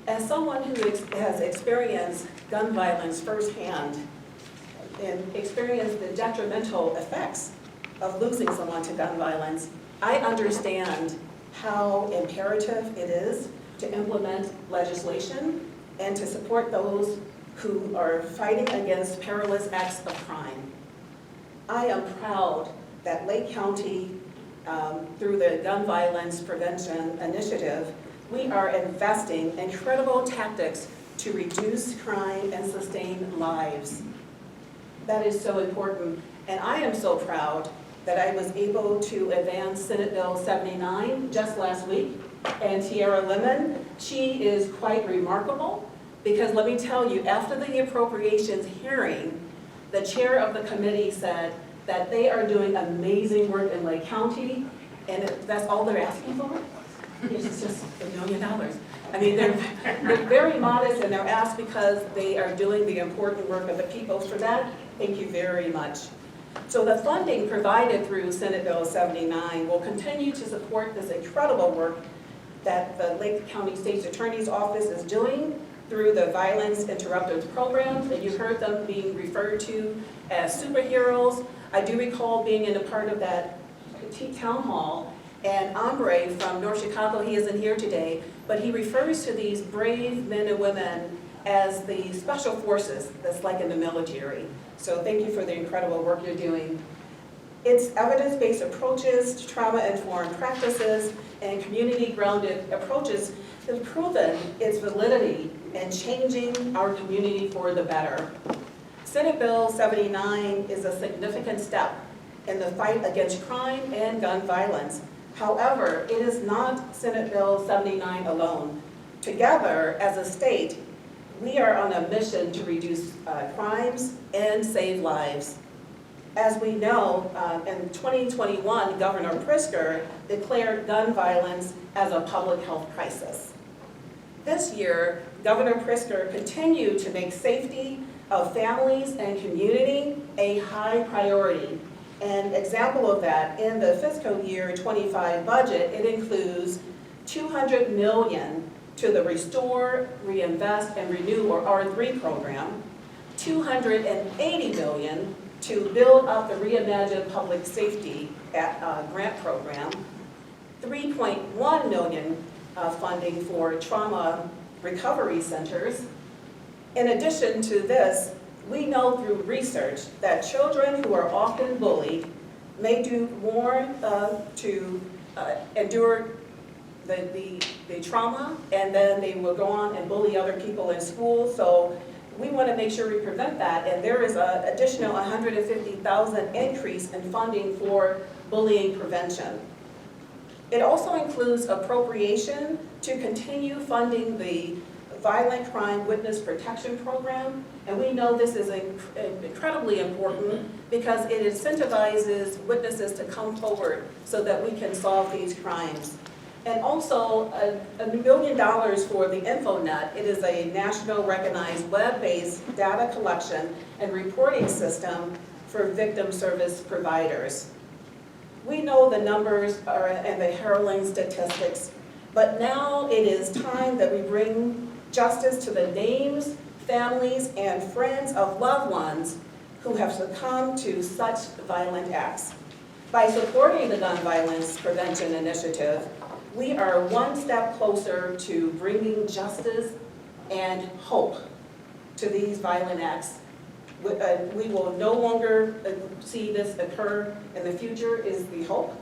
As someone who has experienced gun violence firsthand and experienced the detrimental effects of losing someone to gun violence, I understand how imperative it is to implement legislation and to support those who are fighting against perilous acts of crime. I am proud that Lake County, through the Gun Violence Prevention Initiative, we are investing incredible tactics to reduce crime and sustain lives. That is so important, and I am so proud that I was able to advance Senate Bill 79 just last week. And Tiara Lemon, she is quite remarkable, because let me tell you, after the appropriations hearing, the chair of the committee said that they are doing amazing work in Lake County, and that's all they're asking for? It's just $1 million. I mean, they're very modest, and they're asked because they are doing the important work of the people. For that, thank you very much. So the funding provided through Senate Bill 79 will continue to support this incredible work that the Lake County State's Attorney's Office is doing through the Violence Interrupters Program, and you heard them being referred to as superheroes. I do recall being in a part of that petite town hall, and Ombre from North Chicago, he isn't here today, but he refers to these brave men and women as the special forces, that's like in the military. So thank you for the incredible work you're doing. It's evidence-based approaches to trauma-informed practices and community-grounded approaches have proven its validity in changing our community for the better. Senate Bill 79 is a significant step in the fight against crime and gun violence. However, it is not Senate Bill 79 alone. Together, as a state, we are on a mission to reduce crimes and save lives. As we know, in 2021, Governor Pritzker declared gun violence as a public health crisis. This year, Governor Pritzker continued to make safety of families and community a high priority. An example of that, in the fiscal year 25 budget, it includes $200 million to the Restore, Reinvest, and Renew, or R3 program, $280 million to build up the Reimagined Public Safety grant program, $3.1 million funding for trauma recovery centers. In addition to this, we know through research that children who are often bullied may do more to endure the trauma, and then they will go on and bully other people in school. So we want to make sure we prevent that, and there is an additional $150,000 increase in funding for bullying prevention. It also includes appropriation to continue funding the Violent Crime Witness Protection Program, and we know this is incredibly important because it incentivizes witnesses to come forward so that we can solve these crimes. And also $1 million for the InfoNet. It is a national recognized web-based data collection and reporting system for victim service providers. We know the numbers and the harrowing statistics, but now it is time that we bring justice to the names, families, and friends of loved ones who have succumbed to such violent acts. By supporting the Gun Violence Prevention Initiative, we are one step closer to bringing justice and hope to these violent acts. We will no longer see this occur in the future, is the hope.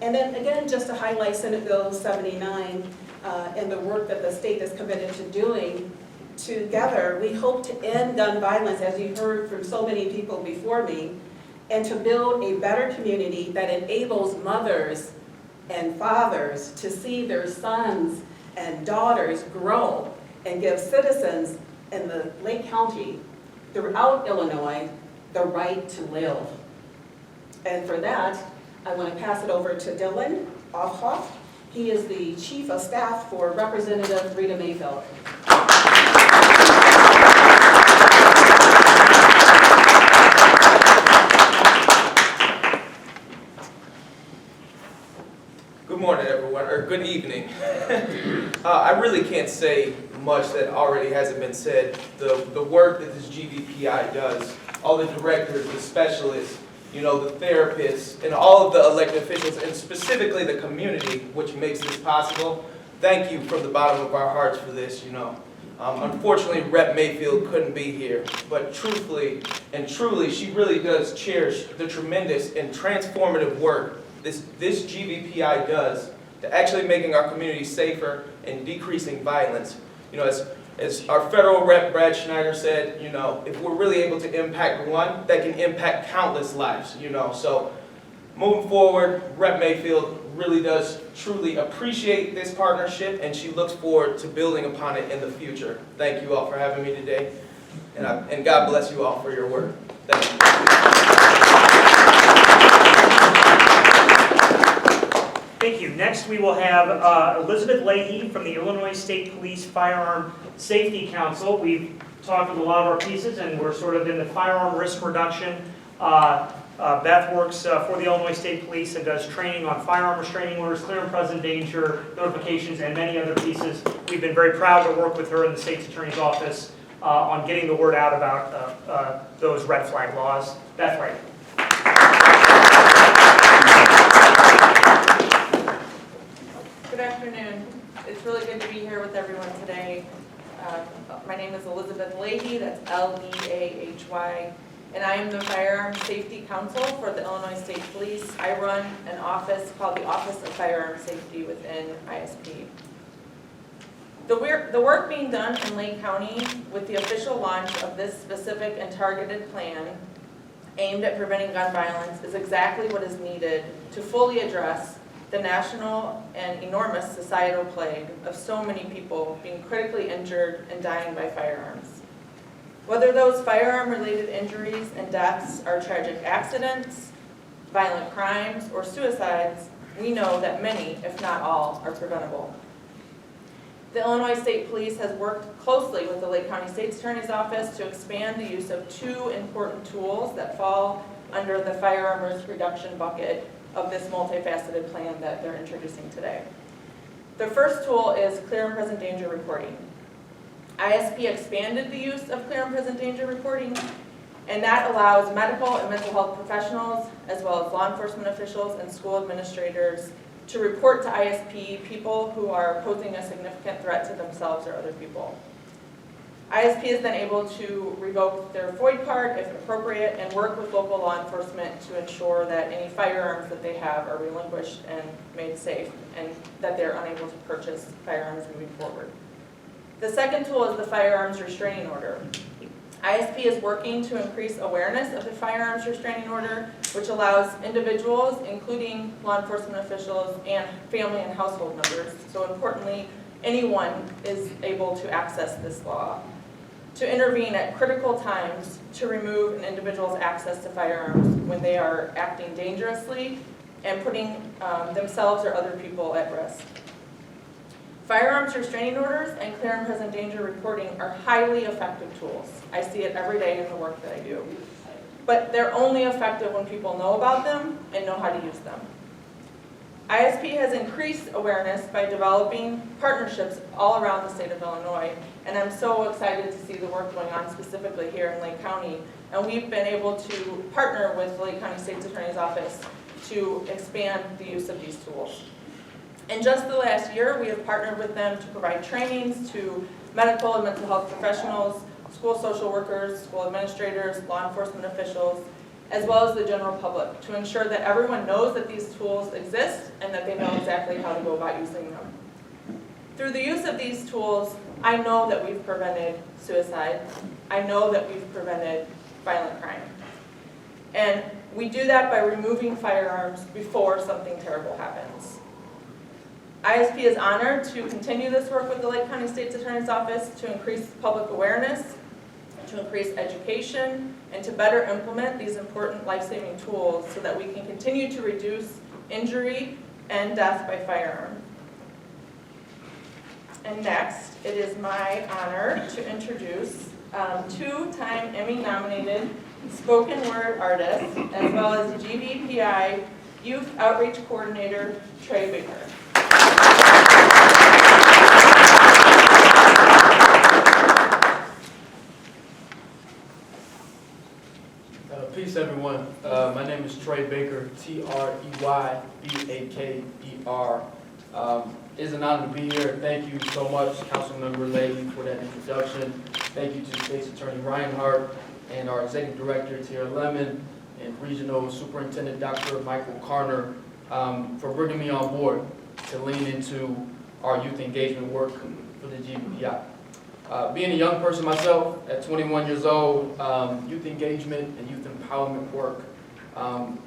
And then again, just to highlight Senate Bill 79 and the work that the state is committed to doing, together we hope to end gun violence, as you heard from so many people before me, and to build a better community that enables mothers and fathers to see their sons and daughters grow and give citizens in the Lake County, throughout Illinois, the right to live. And for that, I want to pass it over to Dylan Offhoff. He is the Chief of Staff for Representative Rita Mayfield. Good morning, everyone, or good evening. I really can't say much that already hasn't been said. The work that this GVPI does, all the directors, the specialists, you know, the therapists, and all of the elected officials, and specifically the community, which makes this possible. Thank you from the bottom of our hearts for this, you know. Unfortunately, Rep. Mayfield couldn't be here, but truthfully and truly, she really does cherish the tremendous and transformative work this GVPI does to actually making our community safer and decreasing violence. You know, as our federal rep, Brad Schneider, said, you know, if we're really able to impact one, that can impact countless lives, you know. So moving forward, Rep. Mayfield really does truly appreciate this partnership, and she looks forward to building upon it in the future. Thank you all for having me today, and God bless you all for your work. Thank you. Thank you. Next, we will have Elizabeth Leahy from the Illinois State Police Firearm Safety Council. We've talked with a lot of our pieces, and we're sort of in the firearm risk reduction Beth works for the Illinois State Police and does training on firearm restraining orders, clear and present danger, notifications, and many other pieces. We've been very proud to work with her in the State's Attorney's Office on getting the word out about those red flag laws. Beth Wright. Good afternoon. It's really good to be here with everyone today. My name is Elizabeth Leahy, that's Leahy, and I am the Firearm Safety Counsel for the Illinois State Police. I run an office called the Office of Firearm Safety within ISP. The work being done in Lake County with the official launch of this specific and targeted plan aimed at preventing gun violence is exactly what is needed to fully address the national and enormous societal plague of so many people being critically injured and dying by firearms. Whether those firearm-related injuries and deaths are tragic accidents, violent crimes, or suicides, we know that many, if not all, are preventable. The Illinois State Police has worked closely with the Lake County State's Attorney's Office to expand the use of two important tools that fall under the firearm risk reduction bucket of this multifaceted plan that they're introducing today. The first tool is clear and present danger reporting. ISP expanded the use of clear and present danger reporting, and that allows medical and mental health professionals, as well as law enforcement officials and school administrators, to report to ISP people who are posing a significant threat to themselves or other people. ISP is then able to revoke their FOID card if appropriate and work with local law enforcement to ensure that any firearms that they have are relinquished and made safe, and that they're unable to purchase firearms moving forward. The second tool is the firearms restraining order. ISP is working to increase awareness of the firearms restraining order, which allows individuals, including law enforcement officials and family and household members, so importantly, anyone is able to access this law, to intervene at critical times to remove an individual's access to firearms when they are acting dangerously and putting themselves or other people at risk. Firearms restraining orders and clear and present danger reporting are highly effective tools. I see it every day in the work that I do. But they're only effective when people know about them and know how to use them. ISP has increased awareness by developing partnerships all around the state of Illinois, and I'm so excited to see the work going on specifically here in Lake County. And we've been able to partner with the Lake County State's Attorney's Office to expand the use of these tools. In just the last year, we have partnered with them to provide trainings to medical and mental health professionals, school social workers, school administrators, law enforcement officials, as well as the general public, to ensure that everyone knows that these tools exist and that they know exactly how to go about using them. Through the use of these tools, I know that we've prevented suicide. I know that we've prevented violent crime. And we do that by removing firearms before something terrible happens. ISP is honored to continue this work with the Lake County State's Attorney's Office to increase public awareness, to increase education, and to better implement these important life-saving tools so that we can continue to reduce injury and death by firearm. And next, it is my honor to introduce two-time Emmy-nominated spoken word artist, as well as GVPI Youth Outreach Coordinator, Trey Baker. Peace, everyone. My name is Trey Baker, Treybaker. It's an honor to be here. Thank you so much, Councilmember Leahy, for that introduction. Thank you to State's Attorney Reinhardt and our Executive Director, Tierra Lemon, and Regional Superintendent, Dr. Michael Carner, for bringing me on board to lean into our youth engagement work for the GVPI. Being a young person myself, at 21 years old, youth engagement and youth empowerment work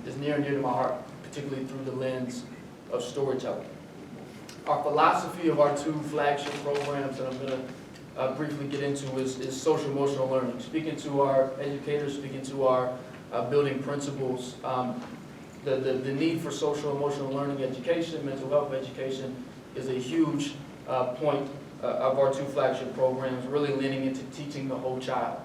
is near and dear to my heart, particularly through the lens of storytelling. Our philosophy of our two flagship programs that I'm going to briefly get into is social emotional learning. Speaking to our educators, speaking to our building principals, the need for social emotional learning education, mental health education is a huge point of our two flagship programs, really leaning into teaching the whole child,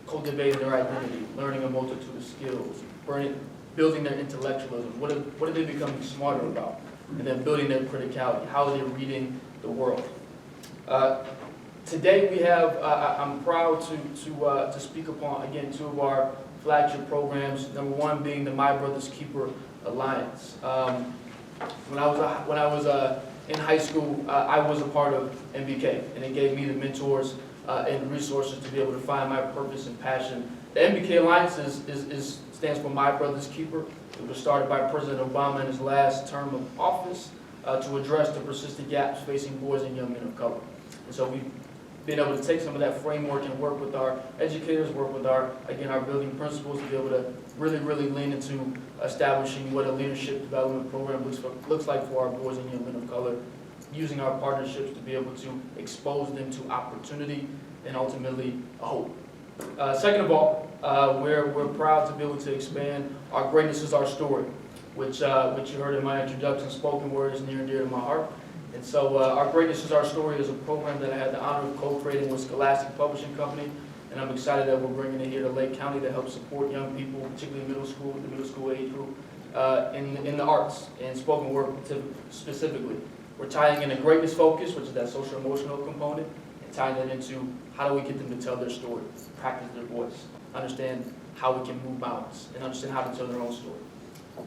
cultivating their identity, learning a multitude of skills, building building their intellectualism. What are they becoming smarter about? And then building their criticality. How are they reading the world? Today we have, I'm proud to speak upon, again, two of our flagship programs. Number one being the My Brother's Keeper Alliance. When I was in high school, I was a part of MBK, and it gave me the mentors and resources to be able to find my purpose and passion. The MBK Alliance stands for My Brother's Keeper. It was started by President Obama in his last term of office to address the persistent gaps facing boys and young men of color. And so we've been able to take some of that framework and work with our educators, work with our building principals to be able to really lean into establishing what a leadership development program looks like for our boys and young men of color, using our partnerships to be able to expose them to opportunity and ultimately hope. Second of all, we're proud to be able to expand our Greatness is Our Story, which you heard in my introduction, spoken word is near and dear to my heart. And so our Greatness is Our Story is a program that I had the honor of co-creating with Scholastic Publishing Company, and I'm excited that we're bringing it here to Lake County to help support young people, particularly the middle school age group, in the arts and spoken word specifically. We're tying in a greatness focus, which is that social emotional component, and tying that into how do we get them to tell their story, practice their voice, understand how we can move mountains, and understand how to tell their own story.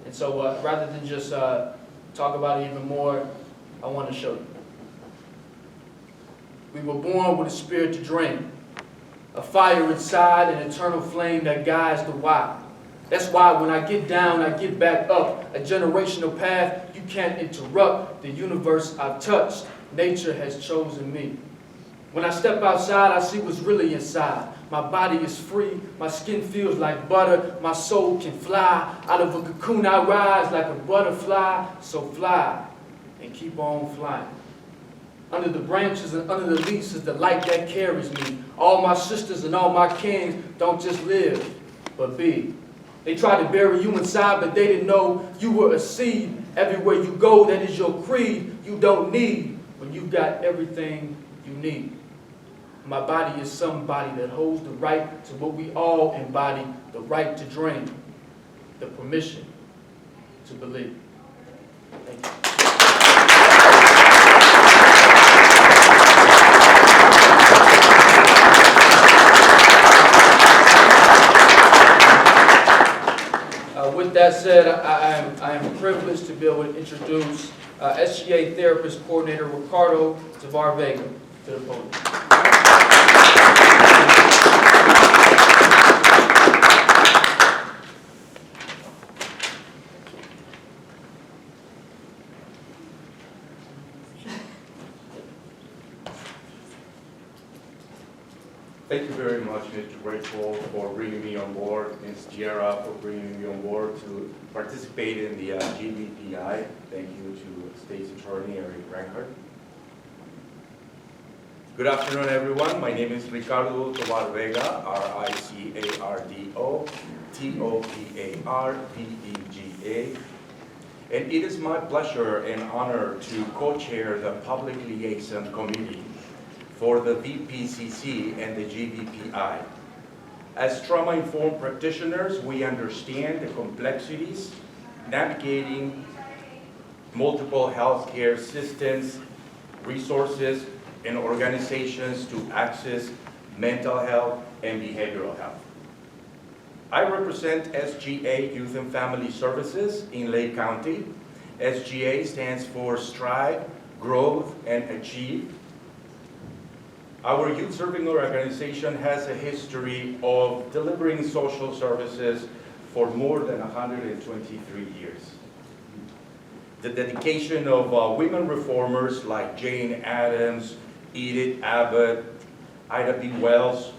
And so rather than just talk about it even more, I want to show you. We were born with a spirit to drain, a fire inside, an eternal flame that guides the why. That's why when I get down, I get back up. A generational path you can't interrupt. The universe I've touched, nature has chosen me. When I step outside, I see what's really inside. My body is free, my skin feels like butter, my soul can fly. Out of a cocoon I rise like a butterfly, so fly and keep on flying. Under the branches and under the leaves is the light that carries me. All my sisters and all my kings don't just live, but be. They tried to bury you inside, but they didn't know you were a seed. Everywhere you go, that is your creed. You don't need when you've got everything you need. My body is somebody that holds the right to what we all embody, the right to dream, the permission to believe. Thank you. With that said, I am privileged to be able to introduce SGA Therapist Coordinator Ricardo Tavar Vega to the podium. Thank you very much, Mr. Grateful, for bringing me on board, Ms. Giera, for bringing me on board to participate in the GVPI. Thank you to State's Attorney Eric Reinhardt. Good afternoon, everyone. My name is Ricardo Tovar Vega, R-I-C-A-R-D-O, T-O-V-A-R-V-E-G-A. And it is my pleasure and honor to co-chair the Public Liaison Committee for the VPCC and the GVPI. As trauma-informed practitioners, we understand the complexities navigating multiple healthcare systems, resources, and organizations to access mental health and behavioral health. I represent SGA Youth and Family Services in Lake County. SGA stands for Strive, Growth, and Achieve. Our youth serving organization has a history of delivering social services for more than 123 years. The dedication of women reformers like Jane Addams, Edith Abbott, Ida B. Wells,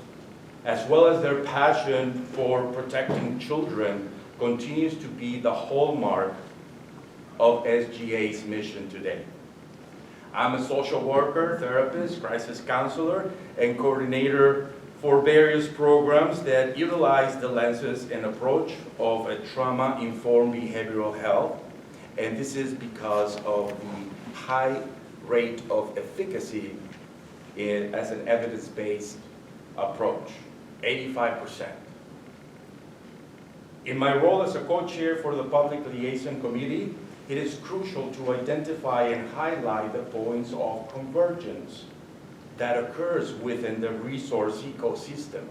as well as their passion for protecting children continues to be the hallmark of SGA's mission today. I'm a social worker, therapist, crisis counselor, and coordinator for various programs that utilize the lenses and approach of a trauma-informed behavioral health. And this is because of the high rate of efficacy as an evidence-based approach, 85%. In my role as a co-chair for the Public Liaison Committee, it is crucial to identify and highlight the points of convergence that occurs within the resource ecosystem.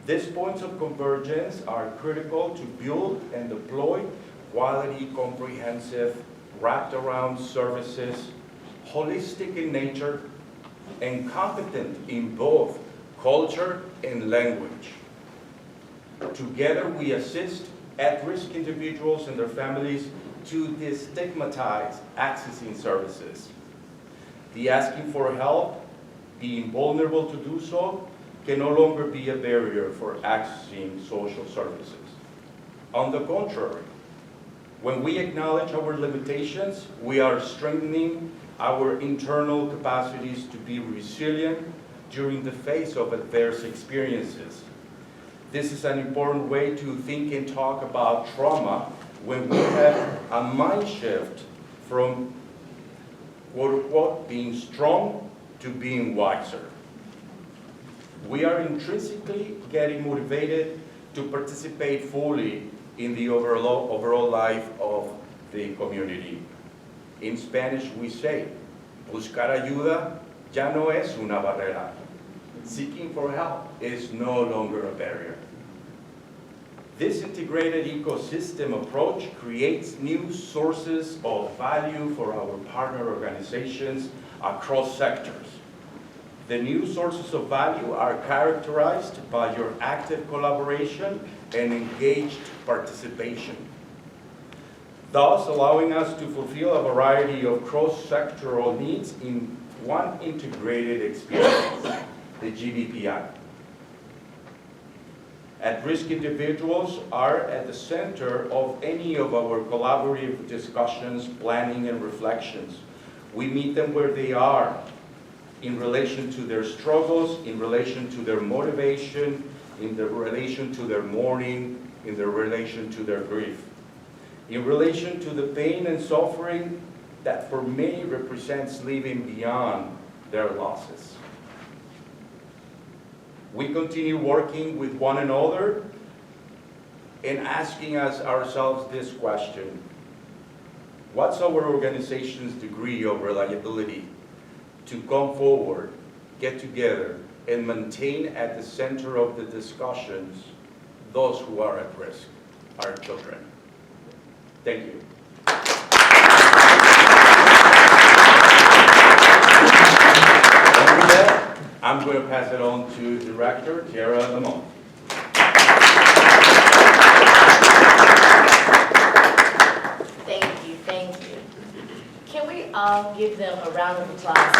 These points of convergence are critical to build and deploy quality, comprehensive, wrapped-around services, holistic in nature, and competent in both culture and language. Together, we assist at-risk individuals and their families to destigmatize accessing services. The asking for help, being vulnerable to do so, can no longer be a barrier for accessing social services. On the contrary, when we acknowledge our limitations, we are strengthening our internal capacities to be resilient during the face of adverse experiences. This is an important way to think and talk about trauma when we have a mind shift from quote-unquote being strong to being wiser. We are intrinsically getting motivated to participate fully in the overall life of the community. In Spanish we say, buscar ayuda ya no es una barrera. Seeking for help is no longer a barrier. This integrated ecosystem approach creates new sources of value for our partner organizations across sectors. The new sources of value are characterized by your active collaboration and engaged participation, thus allowing us to fulfill a variety of cross-sectoral needs in one integrated experience, the GVPI. At-risk individuals are at the center of any of our collaborative discussions, planning, and reflections. We meet them where they are, in relation to their struggles, in relation to their motivation, in the relation to their mourning, in the relation to their grief, in relation to the pain and suffering that for many represents living beyond their losses. We continue working with one another and asking ourselves this question: what's our organization's degree of reliability to come forward, get together, and maintain at the center of the discussions those who are at risk, our children? Thank you. And with that, I'm going to pass it on to Director Tara Lamont. Thank you. Can we all give them a round of applause?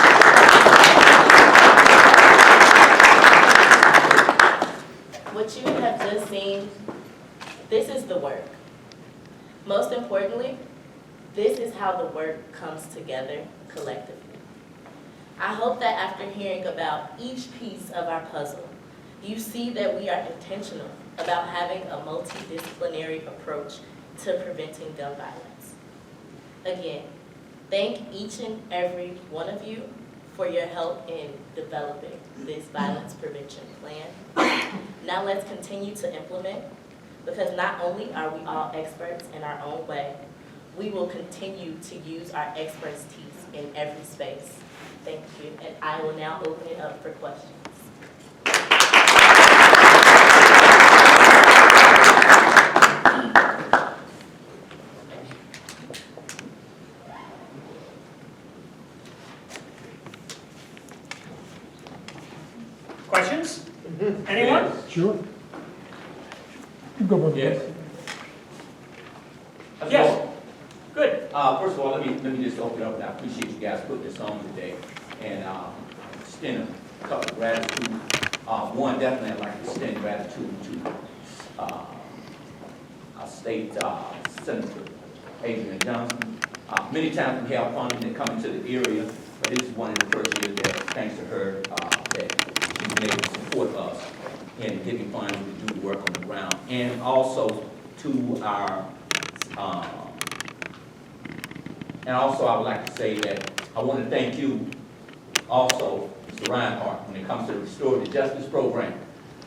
What you have just seen, this is the work. Most importantly, this is how the work comes together collectively. I hope that after hearing about each piece of our puzzle, you see that we are intentional about having a multidisciplinary approach to preventing gun violence. Again, thank each and every one of you for your help in developing this violence prevention plan. Now let's continue to implement, because not only are we all experts in our own way, we will continue to use our expertise in every space. Thank you, and I will now open it up for questions. Questions? Anyone? Sure. You go, brother. Yes. Yes. Good. First of all, let me just open up, and I appreciate you guys putting this on today, and extend a couple of gratitude. One, definitely I'd like to extend gratitude to our state Senator Adrian Johnson. Many times we have funding that come into the area, but this is one of the first years that, thanks to her, that she's been able to support us in giving funds to do the work on the ground, and also to our and also I would like to say that I want to thank you also, Mr. Reinhardt, when it comes to the Restorative Justice Program.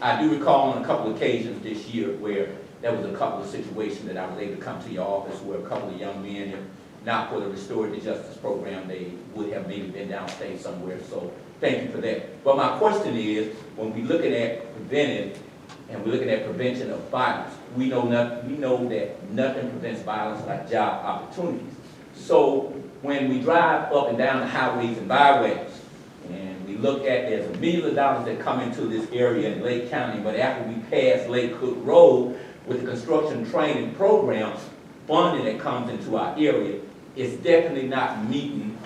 I do recall on a couple of occasions this year where there was a couple of situations that I was able to come to your office where a couple of young men, if not for the Restorative Justice Program, they would have maybe been downstate somewhere. So thank you for that. But my question is, when we're looking at preventive and we're looking at prevention of violence, we know that nothing prevents violence like job opportunities. So when we drive up and down the highways and byways, and we look at, there's millions of dollars that come into this area in Lake County, but after we pass Lake Cook Road with the construction training program, funding that comes into our area, it's definitely not meeting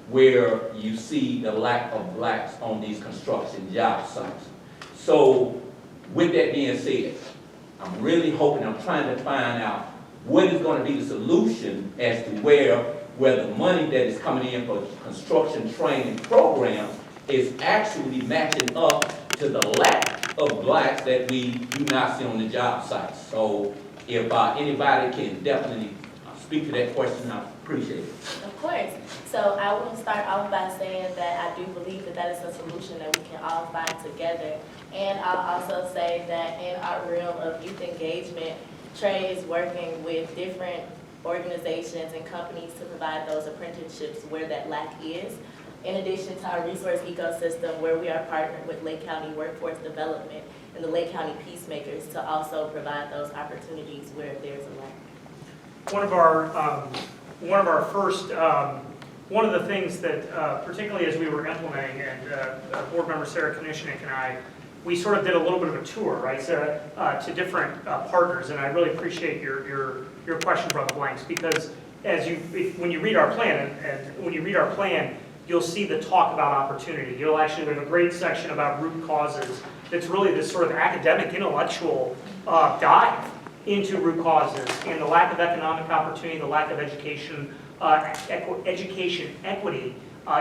where you see the lack of blacks on these construction job sites. So with that being said, I'm really hoping, I'm trying to find out what is going to be the solution as to where the money that is coming in for construction training programs is actually matching up to the lack of blacks that we do not see on the job sites. So if anybody can definitely speak to that question, I appreciate it. Of course. So I will start off by saying that I do believe that is a solution that we can all find together. And I'll also say that in our realm of youth engagement, Trey is working with different organizations and companies to provide those apprenticeships where that lack is. In addition to our resource ecosystem, where we are partnered with Lake County Workforce Development and the Lake County Peacemakers to also provide those opportunities where there's a lack. One of the things that, particularly as we were implementing, and board member Sarah Konishnik and I, we sort of did a little bit of a tour, right, Sarah, to different partners, and I really appreciate your question, Brother Blanks, because when you read our plan, and when you read our plan, you'll see the talk about opportunity. You'll actually have a great section about root causes. That's really this sort of academic, intellectual dive into root causes and the lack of economic opportunity, the lack of education, education equity,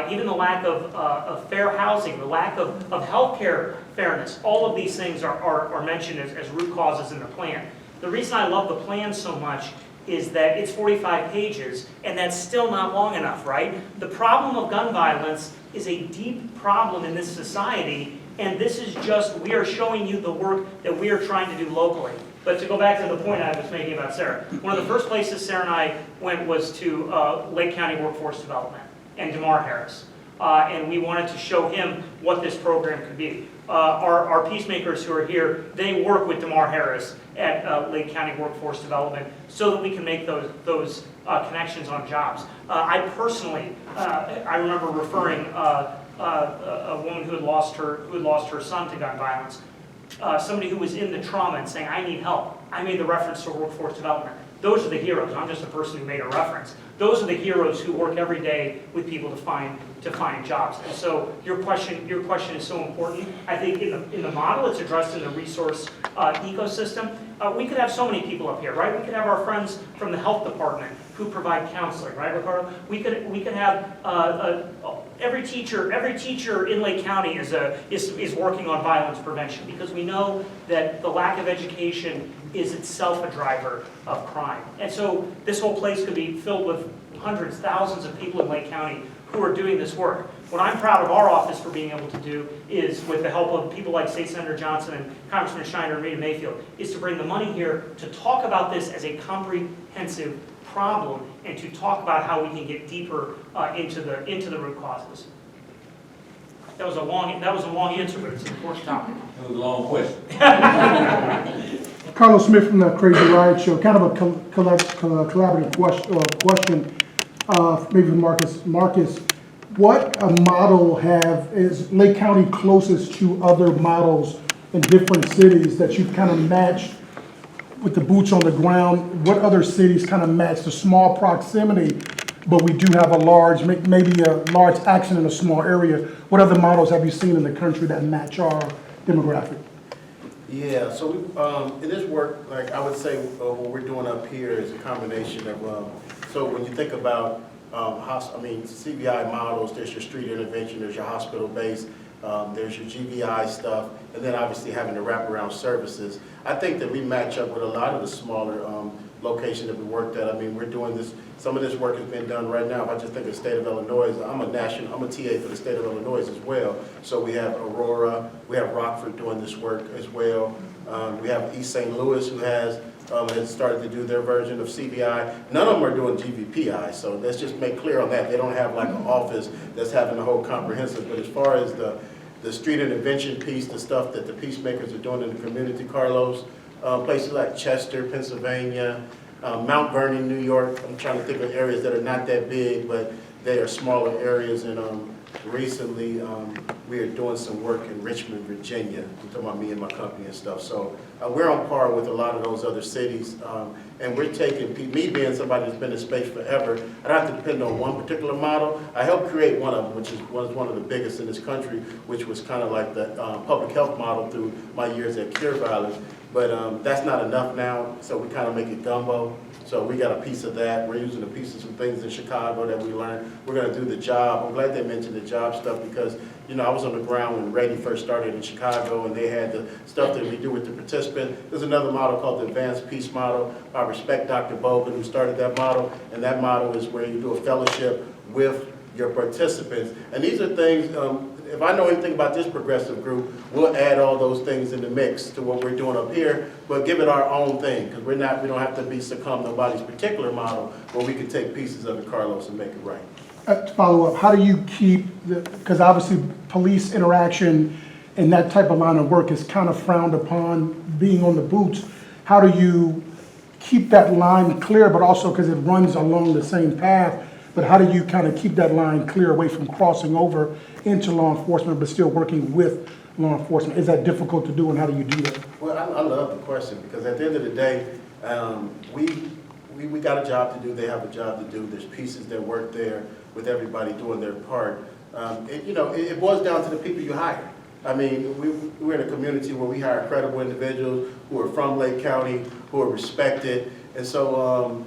even the lack of fair housing, the lack of healthcare fairness. All of these things are mentioned as root causes in the plan. The reason I love the plan so much is that it's 45 pages, and that's still not long enough, right? The problem of gun violence is a deep problem in this society, and this is just, we are showing you the work that we are trying to do locally. But to go back to the point I was making about Sarah, one of the first places Sarah and I went was to Lake County Workforce Development and DeMar Harris. And we wanted to show him what this program could be. Our peacemakers who are here, they work with DeMar Harris at Lake County Workforce Development so that we can make those connections on jobs. I personally, I remember referring a woman who had lost her son to gun violence. Somebody who was in the trauma and saying, I need help. I made the reference to workforce development. Those are the heroes. I'm just a person who made a reference. Those are the heroes who work every day with people to find jobs. And so your question is so important. I think in the model, it's addressed in the resource ecosystem. We could have so many people up here, right? We could have our friends from the health department who provide counseling, right, Ricardo? We could have every teacher in Lake County is working on violence prevention, because we know that the lack of education is itself a driver of crime. And so this whole place could be filled with hundreds, thousands of people in Lake County who are doing this work. What I'm proud of our office for being able to do is, with the help of people like State Senator Johnson and Congressman Shiner and Rita Mayfield, is to bring the money here to talk about this as a comprehensive problem and to talk about how we can get deeper into the root causes. That was a long answer, but it's an important topic. It was a long question. Carlos Smith from the Crazy Riot Show. Kind of a collaborative question. Maybe for Marcus. Marcus, what model is Lake County closest to other models in different cities that you've kind of matched with the boots on the ground? What other cities kind of match the small proximity, but we do have maybe a large action in a small area? What other models have you seen in the country that match our demographic? Yeah, so in this work, like I would say, what we're doing up here is a combination of, so when you think about CVI models, there's your street intervention, there's your hospital-based, There's your GVI stuff, and then obviously having the wraparound services. I think that we match up with a lot of the smaller locations that we worked at. I mean, we're doing this, some of this work has been done right now. If I just think of the state of Illinois, I'm a TA for the state of Illinois as well. So we have Aurora, we have Rockford doing this work as well. We have East St. Louis who has started to do their version of CBI. None of them are doing GVPI, so let's just make clear on that. They don't have like an office that's having the whole comprehensive, but as far as the street intervention piece, the stuff that the peacemakers are doing in the community, Carlos, places like Chester, Pennsylvania, Mount Vernon, New York. I'm trying to think of areas that are not that big, but they are smaller areas. And recently, we are doing some work in Richmond, Virginia. I'm talking about me and my company and stuff. So we're on par with a lot of those other cities. And we're taking, me being somebody that's been in space forever, I don't have to depend on one particular model. I helped create one of them, which was one of the biggest in this country, which was kind of like the public health model through my years at Cure Violence. But that's not enough now, so we kind of make it gumbo. So we got a piece of that. We're using a piece of some things in Chicago that we learned. We're going to do the job. I'm glad they mentioned the job stuff because, you know, I was on the ground when Ready first started in Chicago, and they had the stuff that we do with the participant. There's another model called the Advanced Peace Model. I respect Dr. Bogan, who started that model, and that model is where you do a fellowship with your participants. And these are things, if I know anything about this progressive group, we'll add all those things in the mix to what we're doing up here, but give it our own thing, because we don't have to be succumb to nobody's particular model, but we can take pieces of it, Carlos, and make it right. To follow up, how do you keep, because obviously police interaction and that type of line of work is kind of frowned upon, being on the boots. How do you keep that line clear, but also because it runs along the same path, but how do you kind of keep that line clear away from crossing over into law enforcement, but still working with law enforcement? Is that difficult to do, and how do you do that? Well, I love the question, because at the end of the day, we got a job to do, they have a job to do. There's pieces that work there with everybody doing their part. It boils down to the people you hire. I mean, we're in a community where we hire credible individuals who are from Lake County, who are respected. And so,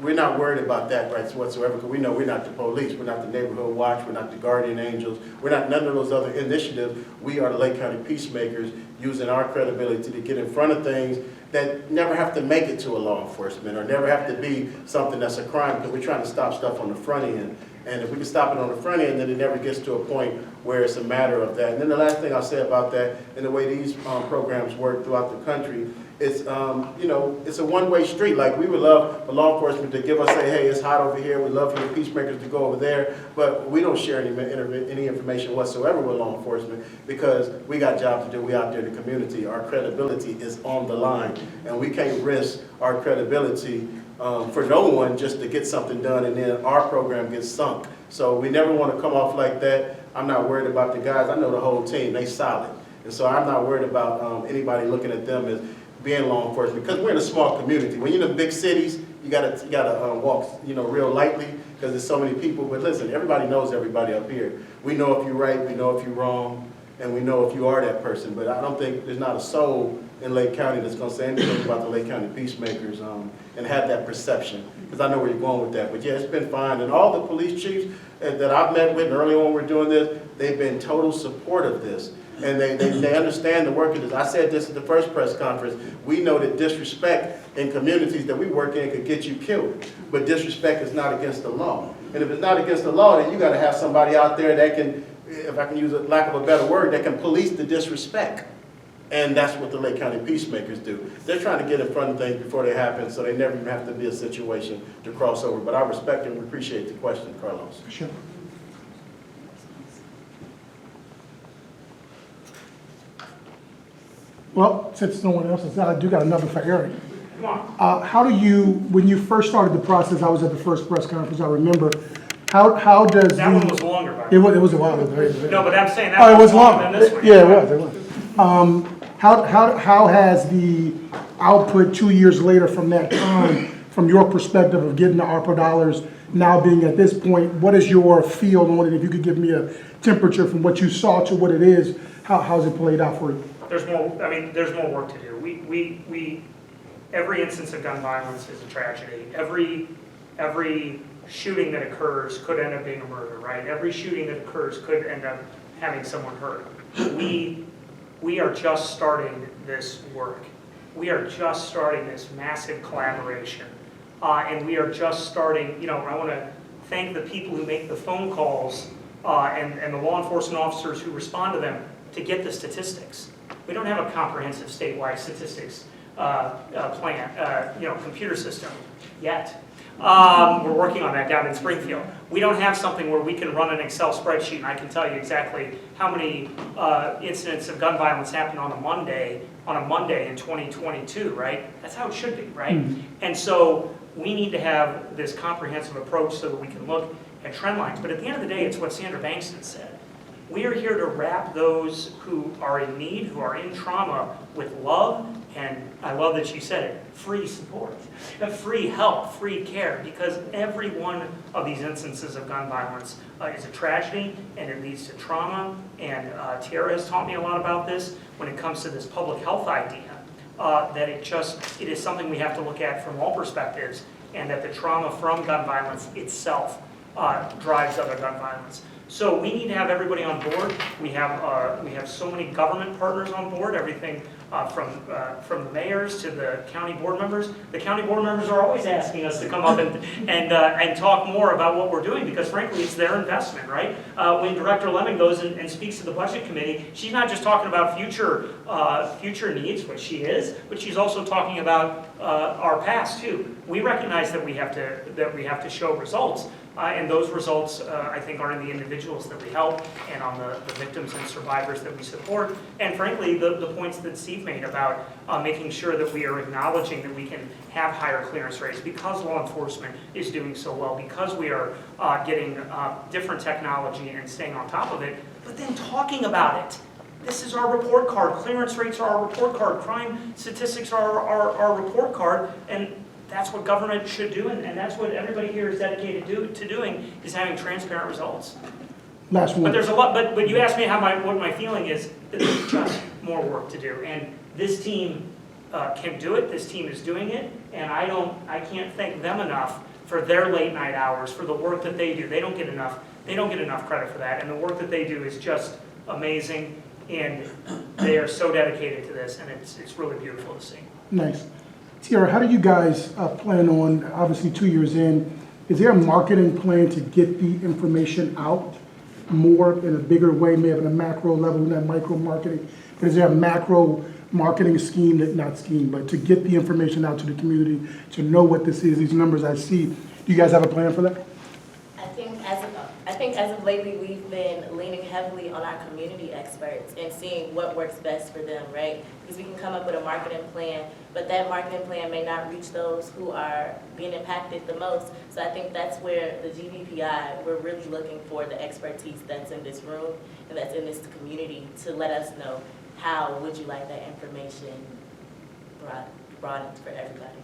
we're not worried about that rights whatsoever, because we know we're not the police, we're not the neighborhood watch, we're not the guardian angels, we're not none of those other initiatives. We are the Lake County peacemakers using our credibility to get in front of things that never have to make it to a law enforcement or never have to be something that's a crime, because we're trying to stop stuff on the front end. And if we can stop it on the front end, then it never gets to a point where it's a matter of that. And then the last thing I'll say about that, and the way these programs work throughout the country, it's it's a one-way street. Like, we would love for law enforcement to give us, say, hey, it's hot over here. We'd love for the peacemakers to go over there, but we don't share any information whatsoever with law enforcement, because we got a job to do. We out there in the community. Our credibility is on the line, and we can't risk our credibility for no one just to get something done, and then our program gets sunk. So we never want to come off like that. I'm not worried about the guys. I know the whole team. They solid. And so I'm not worried about anybody looking at them as being law enforcement, because we're in a small community. When you're in the big cities, you gotta walk, real lightly, because there's so many people. But listen, everybody knows everybody up here. We know if you're right, we know if you're wrong, and we know if you are that person. But I don't think there's not a soul in Lake County that's gonna say anything about the Lake County peacemakers and have that perception, because I know where you're going with that. But yeah, it's been fine. And all the police chiefs that I've met with, and early on we're doing this, they've been total support of this. And they understand the work of this. I said this at the first press conference. We know that disrespect in communities that we work in could get you killed. But disrespect is not against the law. And if it's not against the law, then you got to have somebody out there that can, if I can use a lack of a better word, that can police the disrespect. And that's what the Lake County peacemakers do. They're trying to get in front of things before they happen, so they never even have to be a situation to cross over. But I respect and appreciate the question, Carlos. Sure. Well, since no one else is out, I do got another for Eric. Come on. How do you, when you first started the process, I was at the first press conference, I remember, how does That one was longer, by the It way. was a while ago. No, but I'm saying that Oh, it one was long. than this one. Yeah, it was. How has the output 2 years later from that time, from your perspective of getting the ARPA dollars, now being at this point, what is your feel on it? If you could give me a temperature from what you saw to what it is, how's it played out for you? There's more work to do. Every instance of gun violence is a tragedy. Every shooting that occurs could end up being a murder, right? Every shooting that occurs could end up having someone hurt. We are just starting this work. We are just starting this massive collaboration. And we are just starting, I want to thank the people who make the phone calls and the law enforcement officers who respond to them to get the statistics. We don't have a comprehensive statewide statistics computer system yet. We're working on that down in Springfield. We don't have something where we can run an Excel spreadsheet and I can tell you exactly how many incidents of gun violence happened on a Monday in 2022, right? That's how it should be, right? Mm-hmm. And so we need to have this comprehensive approach so that we can look at trend lines. But at the end of the day, it's what Sandra Bankston said. We are here to wrap those who are in need, who are in trauma, with love, and I love that she said it, free support, free help, free care, because every one of these instances of gun violence is a tragedy, and it leads to trauma, and Tiara has taught me a lot about this when it comes to this public health idea, that it is something we have to look at from all perspectives, and that the trauma from gun violence itself drives other gun violence. So we need to have everybody on board. We have so many government partners on board, everything from the mayors to the county board members. The county board members are always asking us to come up and talk more about what we're doing because frankly it's their investment, right? When Director Lemon goes and speaks to the budget committee, she's not just talking about future needs, which she is, but she's also talking about our past too. We recognize that we have to show results. And those results, I think, are in the individuals that we help and on the victims and survivors that we support. And frankly, the points that Steve made about making sure that we are acknowledging that we can have higher clearance rates because law enforcement is doing so well, because we are getting different technology and staying on top of it, but then talking about it. This is our report card. Clearance rates are our report card. Crime statistics are our report card. And that's what government should do, and that's what everybody here is dedicated to doing, is having transparent results. Last one. But there's a lot, but you asked me what my feeling is, that there's just more work to do. And this team can do it, this team is doing it, and I can't thank them enough for their late night hours, for the work that they do. They don't get enough credit for that, and the work that they do is just amazing, and they are so dedicated to this, and it's really beautiful to see. Nice. Tiara, how do you guys plan on, obviously 2 years in, is there a marketing plan to get the information out more in a bigger way, maybe at a macro level, not micro marketing, but is there a macro marketing scheme, but to get the information out to the community, to know what this is, these numbers I see, do you guys have a plan for that? I think as of lately, we've been leaning heavily on our community experts and seeing what works best for them, right? Because we can come up with a marketing plan, but that marketing plan may not reach those who are being impacted the most. So I think that's where the GVPI, we're really looking for the expertise that's in this room and that's in this community to let us know how would you like that information brought for everybody.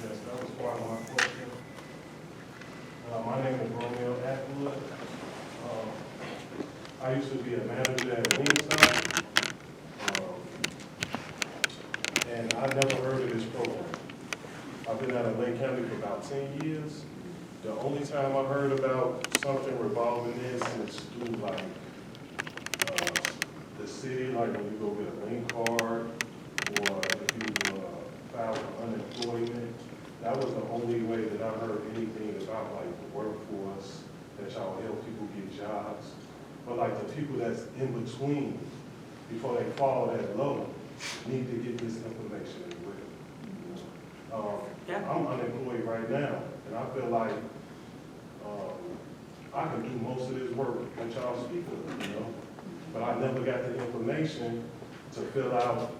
Yes, that was part of my question. My name is Romeo Atwood. I used to be a manager at Waukegan, and I never heard of this program. I've been out of Lake County for about 10 years. The only time I heard about something revolving this is through like the city, like when you go get a link card, or if you file for unemployment. That was the only way that I heard anything about like the workforce, that y'all help people get jobs. But like the people that's in between, before they fall that low, need to get this information as well. I'm unemployed right now, and I feel like I can do most of this work that y'all speak of, But I never got the information to fill out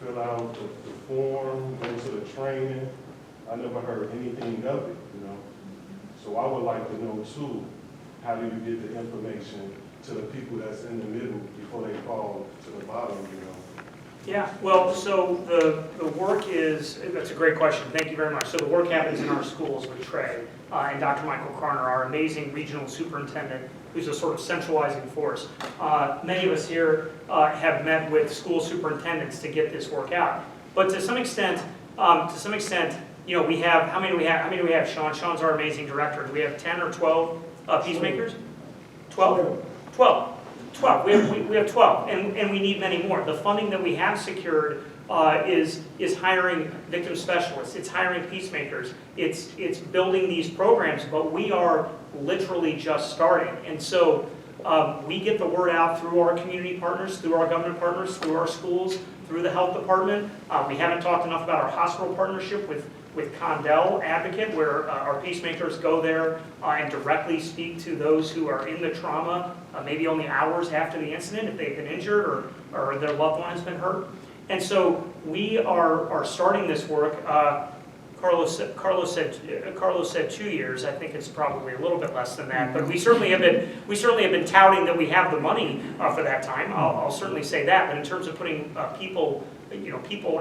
the form, go to the training. I never heard anything of it, So I would like to know too, how do you get the information to the people that's in the middle before they fall to the bottom, Yeah, well, so the work is, that's a great question, thank you very much. So the work happens in our schools with Trey and Dr. Michael Karner, our amazing regional superintendent, who's a sort of centralizing force. Many of us here have met with school superintendents to get this work out. But to some extent, we have, how many do we have, Sean? Sean's our amazing director. Do we have 10 or 12 peacemakers? 12? 12. 12. We have 12, and we need many more. The funding that we have secured is hiring victim specialists. It's hiring peacemakers. It's building these programs, but we are literally just starting. And so we get the word out through our community partners, through our government partners, through our schools, through the health department. We haven't talked enough about our hospital partnership with Condell Advocate, where our peacemakers go there and directly speak to those who are in the trauma, maybe only hours after the incident, if they've been injured or their loved one has been hurt. And so we are starting this work. Carlos said 2 years. I think it's probably a little bit less than that, but we certainly have been touting that we have the money for that time. I'll certainly say that. But in terms of putting people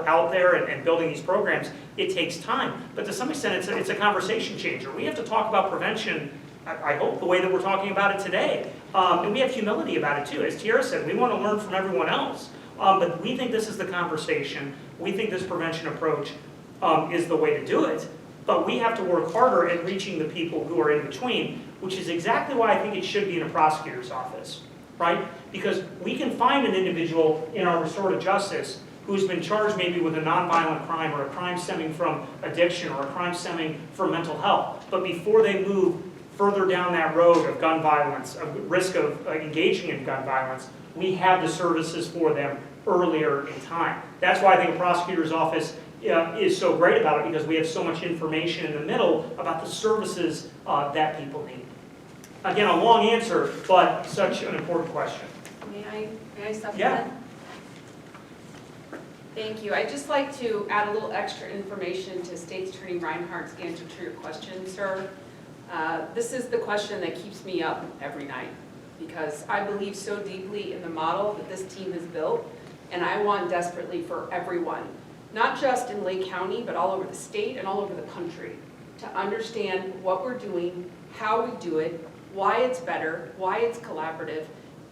out there and building these programs, it takes time. But to some extent, it's a conversation changer. We have to talk about prevention. I hope the way that we're talking about it today, and we have humility about it too. As Tiara said, we want to learn from everyone else, but we think this is the conversation. We think this prevention approach is the way to do it, but we have to work harder at reaching the people who are in between, which is exactly why I think it should be in a prosecutor's office, right? Because we can find an individual in our restorative justice who's been charged maybe with a nonviolent crime or a crime stemming from addiction or a crime stemming from mental health, but before they move further down that road of gun violence, a risk of engaging in gun violence, we have the services for them earlier in time. That's why I think a prosecutor's office is so great about it, because we have so much information in the middle about the services that people need. Again, a long answer, but such an important question. May I stop Yeah. that? Thank you. I'd just like to add a little extra information to State's Attorney Reinhardt's answer to your question, sir. This is the question that keeps me up every night, because I believe so deeply in the model that this team has built, and I want desperately for everyone, not just in Lake County, but all over the state and all over the country, to understand what we're doing, how we do it, why it's better, why it's collaborative,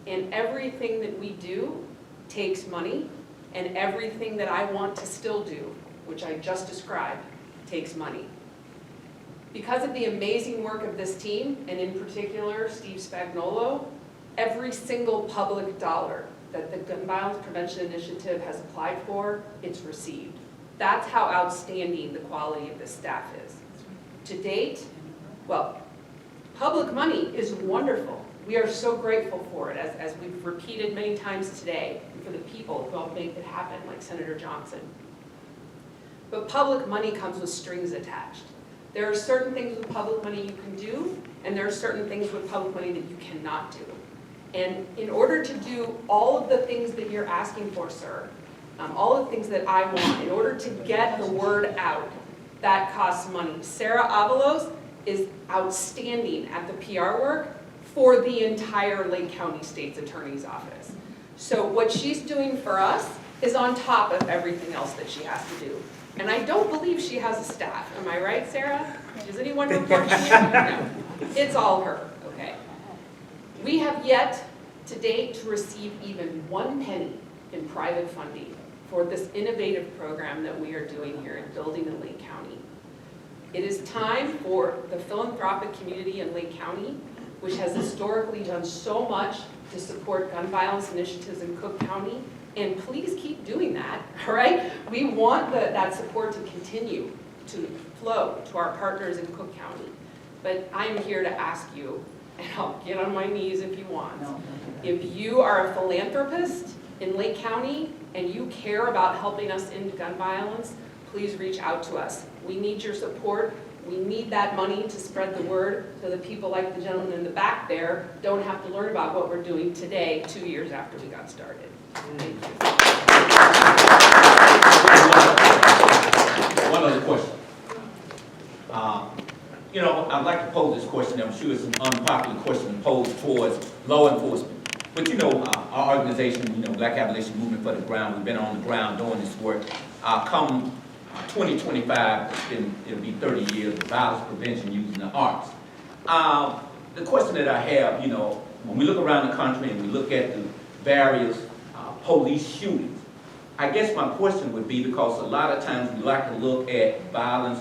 and everything that we do takes money, and everything that I want to still do, which I just described, takes money. Because of the amazing work of this team, and in particular Steve Spagnuolo, every single public dollar that the Gun Violence Prevention Initiative has applied for, it's received. That's how outstanding the quality of this staff is. To date, well, public money is wonderful. We are so grateful for it, as we've repeated many times today, and for the people who help make it happen, like Senator Johnson. But public money comes with strings attached. There are certain things with public money you can do, and there are certain things with public money that you cannot do. And in order to do all of the things that you're asking for, sir, all of the things that I want, in order to get the word out, that costs money. Sarah Avalos is outstanding at the PR work for the entire Lake County State's Attorney's Office. So what she's doing for us is on top of everything else that she has to do. And I don't believe she has a staff. Am I right, Sarah? Does anyone report to you? No. It's all her, okay. We have yet to date to receive even 1 penny in private funding for this innovative program that we are doing here and building in Lake County. It is time for the philanthropic community in Lake County, which has historically done so much to support gun violence initiatives in Cook County, and please keep doing that, all right? We want that support to continue to flow to our partners in Cook County. But I'm here to ask you, and I'll get on my knees if you want, if you are a philanthropist in Lake County and you care about helping us end gun violence, please reach out to us. We need your support. We need that money to spread the word so that people like the gentleman in the back there don't have to learn about what we're doing today, 2 years after we got started. Thank you. One other question. I'd like to pose this question. I'm sure it's an unpopular question to pose towards law enforcement. But our organization, Black Abolition Movement for the Ground, we've been on the ground doing this work. Come 2025, it'll be 30 years of violence prevention using the arts. The question that I have, when we look around the country and we look at the various police shootings, I guess my question would be, because a lot of times we like to look at violence,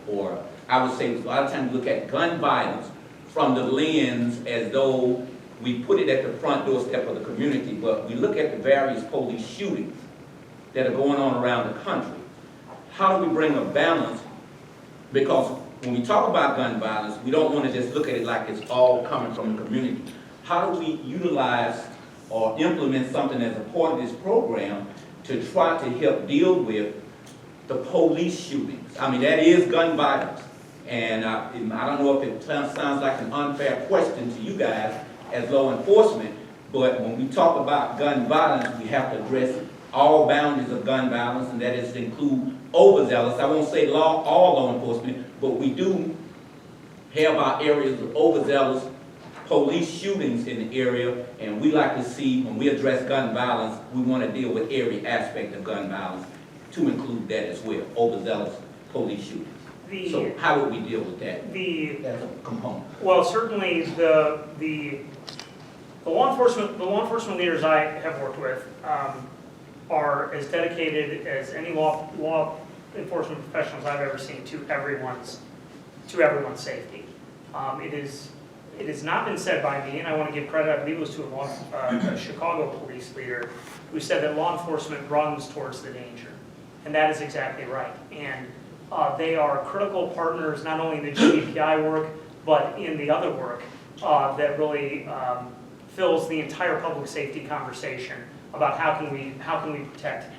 or I would say a lot of times we look at gun violence from the lens as though we put it at the front doorstep of the community, but we look at the various police shootings that are going on around the country. How do we bring a balance? Because when we talk about gun violence, we don't want to just look at it like it's all coming from the community. How do we utilize or implement something as a part of this program to try to help deal with the police shootings? I mean, that is gun violence. And I don't know if it sounds like an unfair question to you guys as law enforcement, but when we talk about gun violence, we have to address all boundaries of gun violence, and that is to include overzealous. I won't say all law enforcement, but we do have our areas of overzealous police shootings in the area, and we like to see, when we address gun violence, we want to deal with every aspect of gun violence to include that as well, overzealous police shootings. So how would we deal with that as a component? Well, certainly the law enforcement leaders I have worked with are as dedicated as any law enforcement professionals I've ever seen to everyone's safety. It has not been said by me, and I want to give credit, I believe it was to a Chicago police leader who said that law enforcement runs towards the danger. And that is exactly right. And they are critical partners, not only in the GVPI work, but in the other work that really fills the entire public safety conversation about how can we protect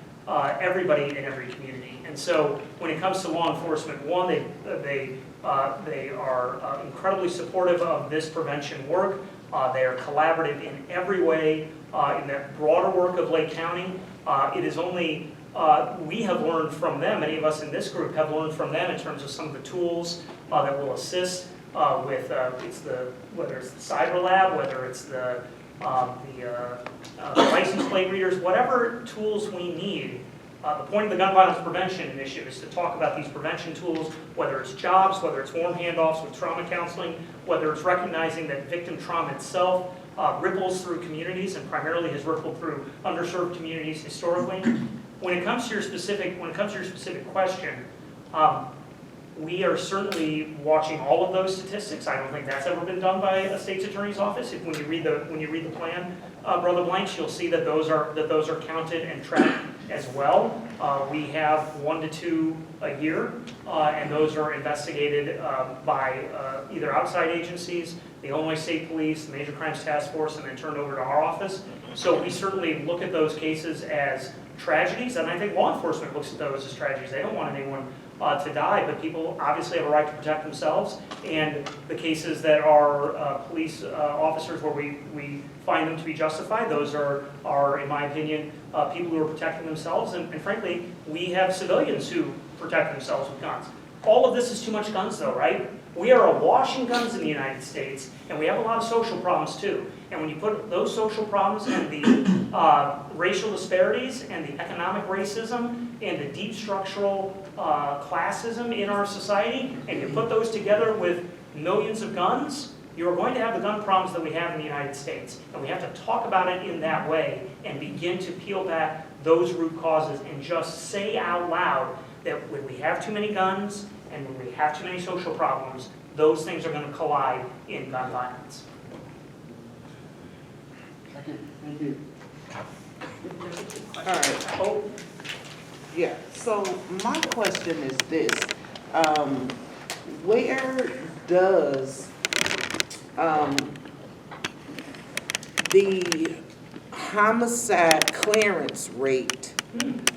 everybody in every community. And so when it comes to law enforcement, one, they are incredibly supportive of this prevention work. They are collaborative in every way in the broader work of Lake County. It is only, we have learned from them, many of us in this group have learned from them in terms of some of the tools that will assist with, whether it's the cyber lab, whether it's the license plate readers, whatever tools we need. The point of the Gun Violence Prevention Initiative is to talk about these prevention tools, whether it's jobs, whether it's warm handoffs with trauma counseling, whether it's recognizing that victim trauma itself ripples through communities and primarily has rippled through underserved communities historically. When it comes to your specific question, we are certainly watching all of those statistics. I don't think that's ever been done by a state's attorney's office. When you read the plan, Brother Blanks, you'll see that those are counted and tracked as well. We have 1 to 2 a year, and those are investigated by either outside agencies, the Illinois State Police, the Major Crimes Task Force, and then turned over to our office. So we certainly look at those cases as tragedies, and I think law enforcement looks at those as tragedies. They don't want anyone to die, but people obviously have a right to protect themselves, and the cases that are police officers where we find them to be justified, those are in my opinion, people who are protecting themselves, and frankly, we have civilians who protect themselves with guns. All of this is too much guns though, right? We are awash in guns in the United States, and we have a lot of social problems too. And when you put those social problems and the racial disparities and the economic racism and the deep structural classism in our society, and you put those together with millions of guns, you're going to have the gun problems that we have in the United States. And we have to talk about it in that way and begin to peel back those root causes and just say out loud that when we have too many guns and when we have too many social problems, those things are going to collide in gun violence. Thank you. All right. Oh, yeah. So my question is this: where does the homicide clearance rate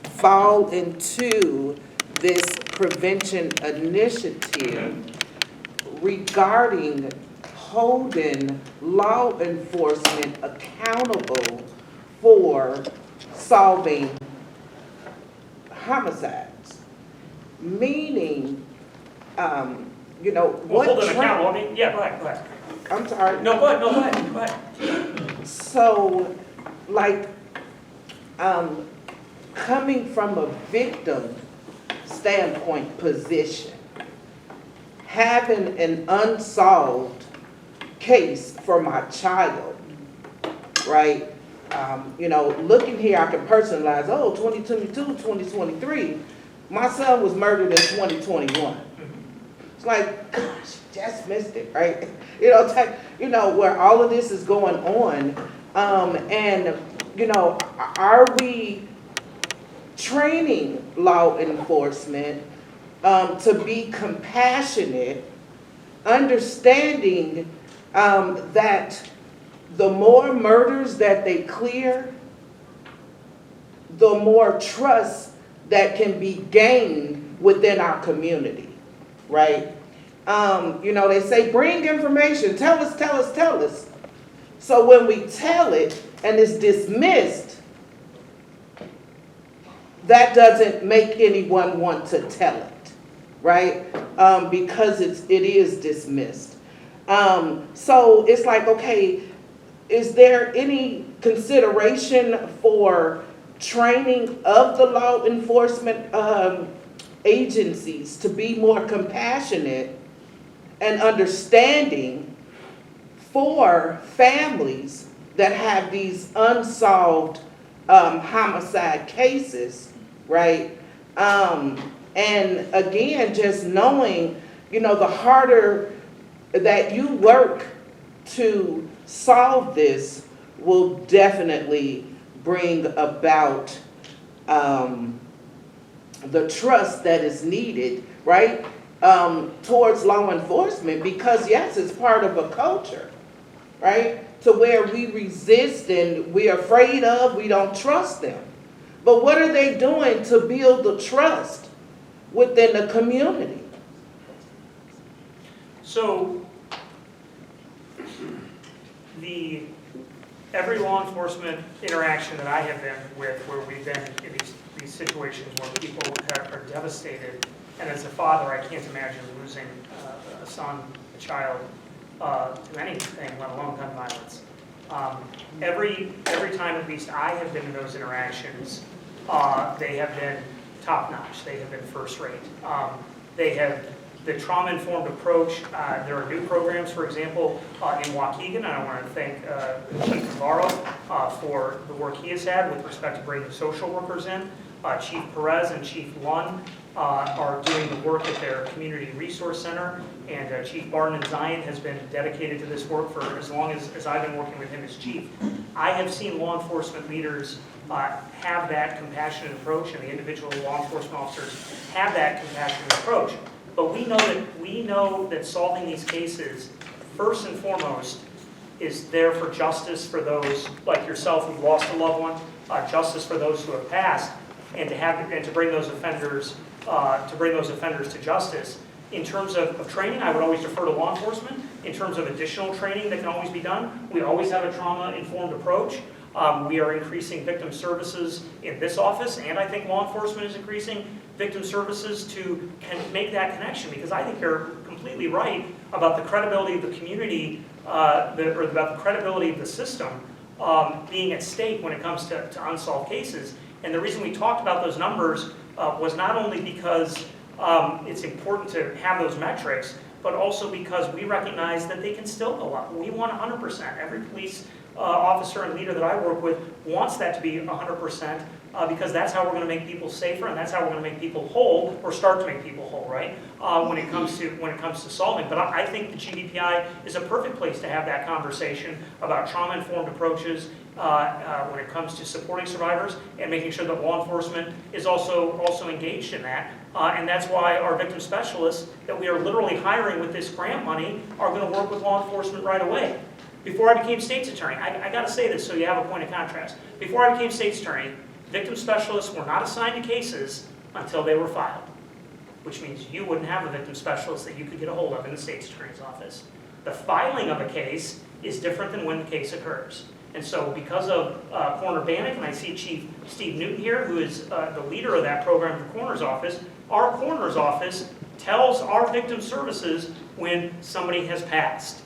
fall into this prevention initiative regarding holding law enforcement accountable for solving homicides? Meaning, you know, what? Hold an accountable. I mean, yeah, go ahead. I'm sorry. No, go ahead. So, like, coming from a victim standpoint position, having an unsolved case for my child, right? You know, looking here, I can personalize, 2022, 2023, my son was murdered in 2021. It's like, gosh, just missed it, right? You know, type, you know, where all of this is going on. And, you know, are we training law enforcement to be compassionate, understanding that the more murders that they clear, the more trust that can be gained within our community, right? You know, they say, bring information, tell us, tell us, tell us. So when we tell it and it's dismissed, that doesn't make anyone want to tell it, right? Because it is dismissed. So it's like, okay, is there any consideration for training of the law enforcement agencies to be more compassionate and understanding for families that have these unsolved homicide cases, right? And again, just knowing, you know, the harder that you work to solve this will definitely bring about the trust that is needed, right, towards law enforcement, because yes, it's part of a culture, right, to where we resist and we're afraid of, we don't trust them. But what are they doing to build the trust within the community? So, every law enforcement interaction that I have been with, where we've been in these situations where people are devastated, and as a father, I can't imagine losing a son, a child, to anything, let alone gun violence. Every time at least I have been in those interactions, they have been top-notch. They have been first-rate. They have the trauma-informed approach. There are new programs, for example, in Waukegan. I want to thank Chief Navarro for the work he has had with respect to bringing social workers in. Chief Perez and Chief Lund are doing the work at their Community Resource Center, and Chief Barton and Zion has been dedicated to this work for as long as I've been working with him as chief. I have seen law enforcement leaders have that compassionate approach, and the individual law enforcement officers have that compassionate approach. But we know that solving these cases, first and foremost, is there for justice for those like yourself who've lost a loved one, justice for those who have passed, and to bring those offenders to justice. In terms of training, I would always defer to law enforcement. In terms of additional training that can always be done, we always have a trauma-informed approach. We are increasing victim services in this office, and I think law enforcement is increasing victim services to make that connection, because I think you're completely right about the credibility of the community, about the credibility of the system being at stake when it comes to unsolved cases. And the reason we talked about those numbers was not only because it's important to have those metrics, but also because we recognize that they can still go up. We want 100%. Every police officer and leader that I work with wants that to be 100%, because that's how we're going to make people safer, and that's how we're going to make people whole, or start to make people whole, right? When it comes to solving. But I think the GVPI is a perfect place to have that conversation about trauma-informed approaches when it comes to supporting survivors and making sure that law enforcement is also engaged in that. And that's why our victim specialists that we are literally hiring with this grant money are going to work with law enforcement right away. Before I became state's attorney, I got to say this so you have a point of contrast. Before I became state's attorney, victim specialists were not assigned to cases until they were filed, which means you wouldn't have a victim specialist that you could get a hold of in the state's attorney's office. The filing of a case is different than when the case occurs. And so because of Coroner Bannock, and I see Chief Steve Newton here, who is the leader of that program for Coroner's Office, our Coroner's Office tells our victim services when somebody has passed.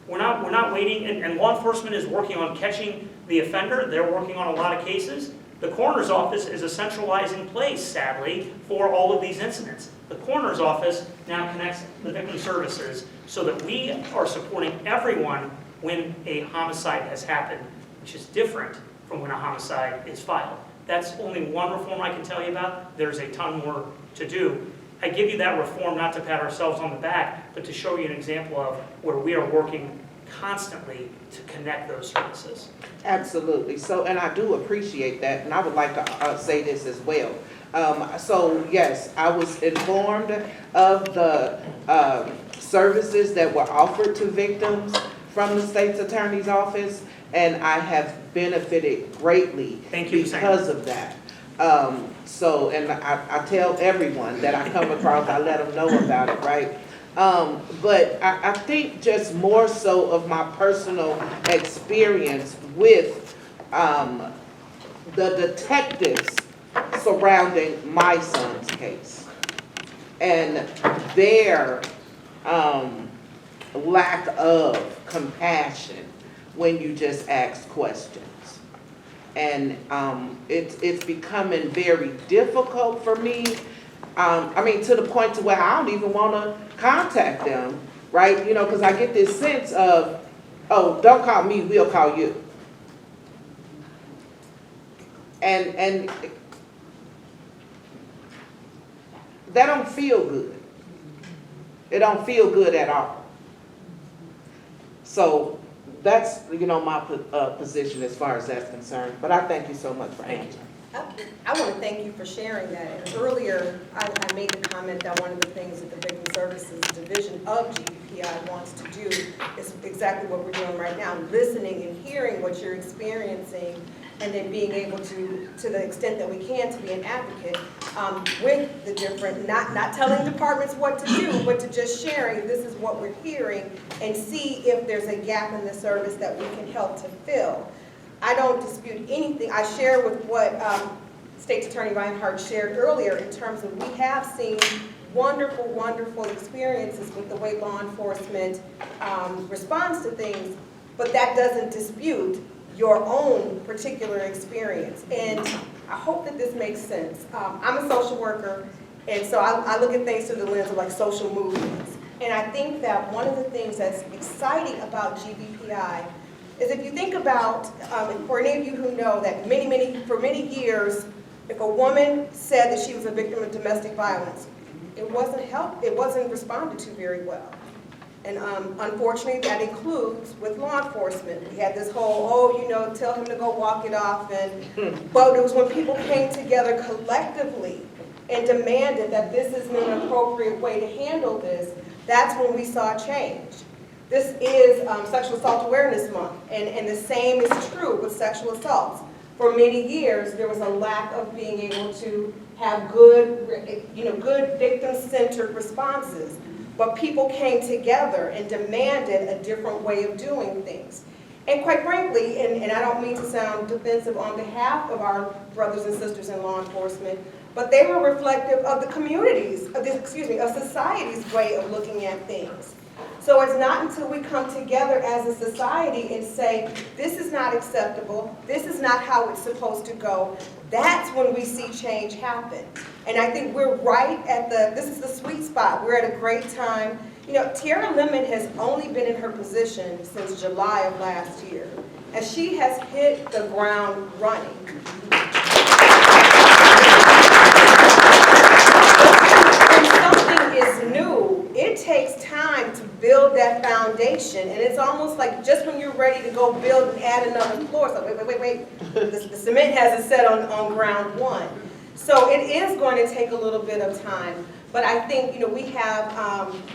We're not waiting, and law enforcement is working on catching the offender. They're working on a lot of cases. The Coroner's Office is a centralizing place, sadly, for all of these incidents. The Coroner's Office now connects the victim services so that we are supporting everyone when a homicide has happened, which is different from when a homicide is filed. That's only one reform I can tell you about. There's a ton more to do. I give you that reform not to pat ourselves on the back, but to show you an example of where we are working constantly to connect those services. Absolutely. So, and I do appreciate that, and I would like to say this as well. So yes, I was informed of the services that were offered to victims from the state's attorney's office, and I have benefited greatly because of that. So, and I tell everyone that I come across, I let them know about it, right? But I think just more so of my personal experience with the detectives surrounding my son's case and their lack of compassion when you just ask questions. And it's becoming very difficult for me. I mean, to the point to where I don't even want to contact them, right? You know, because I get this sense of, oh, don't call me, we'll call you. And that don't feel good. It don't feel good at all. So that's, you know, my position as far as that's concerned. But I thank you so much for answering. I want to thank you for sharing that. And earlier, I made the comment that one of the things that the Victim Services Division of GVPI wants to do is exactly what we're doing right now, listening and hearing what you're experiencing, and then being able to the extent that we can, to be an advocate with the different, not telling departments what to do, but to just sharing, this is what we're hearing, and see if there's a gap in the service that we can help to fill. I don't dispute anything. I share with what State's Attorney Reinhardt shared earlier in terms of we have seen wonderful, wonderful experiences with the way law enforcement responds to things, but that doesn't dispute your own particular experience. And I hope that this makes sense. I'm a social worker, and so I look at things through the lens of like social movements. And I think that one of the things that's exciting about GVPI is if you think about, for any of you who know that for many years, if a woman said that she was a victim of domestic violence, it wasn't responded to very well. And unfortunately, that includes with law enforcement. We had this whole, oh, you know, tell him to go walk it off. But it was when people came together collectively and demanded that this isn't an appropriate way to handle this, that's when we saw change. This is Sexual Assault Awareness Month, and the same is true with sexual assaults. For many years, there was a lack of being able to have good victim-centered responses. But people came together and demanded a different way of doing things. And quite frankly, and I don't mean to sound defensive on behalf of our brothers and sisters in law enforcement, but they were reflective of the communities, of society's way of looking at things. So it's not until we come together as a society and say, this is not acceptable, this is not how it's supposed to go, that's when we see change happen. And I think we're right at this is the sweet spot. We're at a great time. You know, Tiara Lemon has only been in her position since July of last year, and she has hit the ground running. It takes time to build that foundation, and it's almost like just when you're ready to go build and add another floor, so wait, the cement hasn't set on ground one. So it is going to take a little bit of time, but I think, you know, we have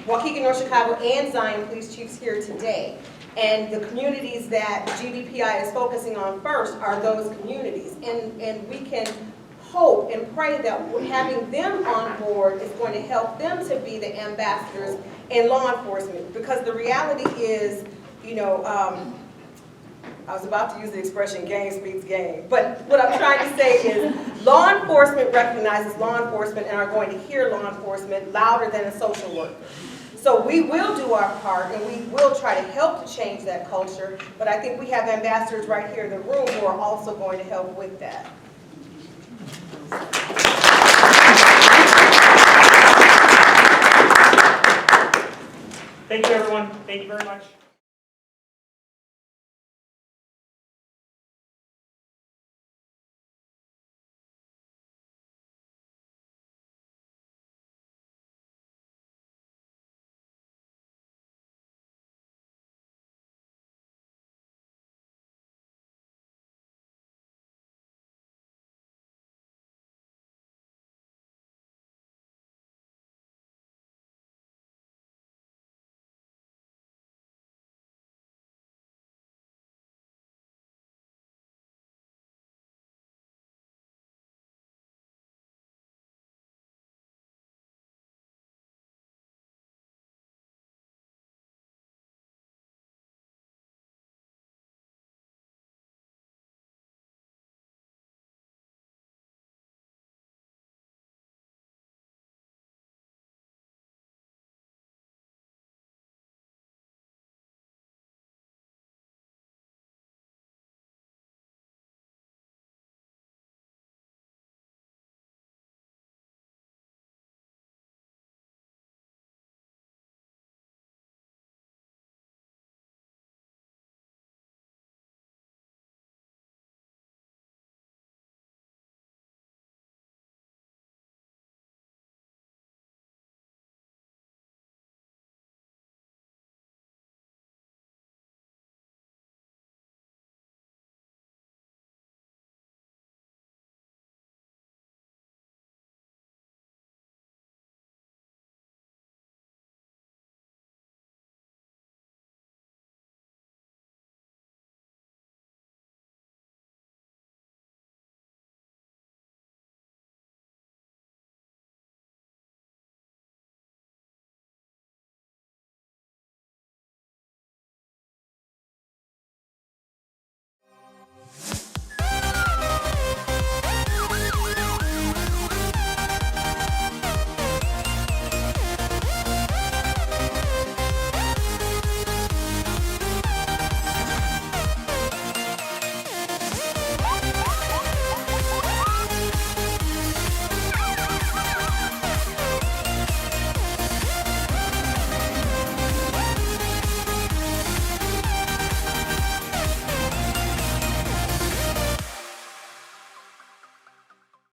Waukegan, North Chicago, and Zion Police Chiefs here today, and the communities that GVPI is focusing on first are those communities, and we can hope and pray that having them on board is going to help them to be the ambassadors in law enforcement. Because the reality is, you know, I was about to use the expression game speaks game, but what I'm trying to say is law enforcement recognizes law enforcement and are going to hear law enforcement louder than a social worker. So we will do our part, and we will try to help to change that culture, but I think we have ambassadors right here in the room who are also going to help with that. Thank you, everyone. Thank you very much.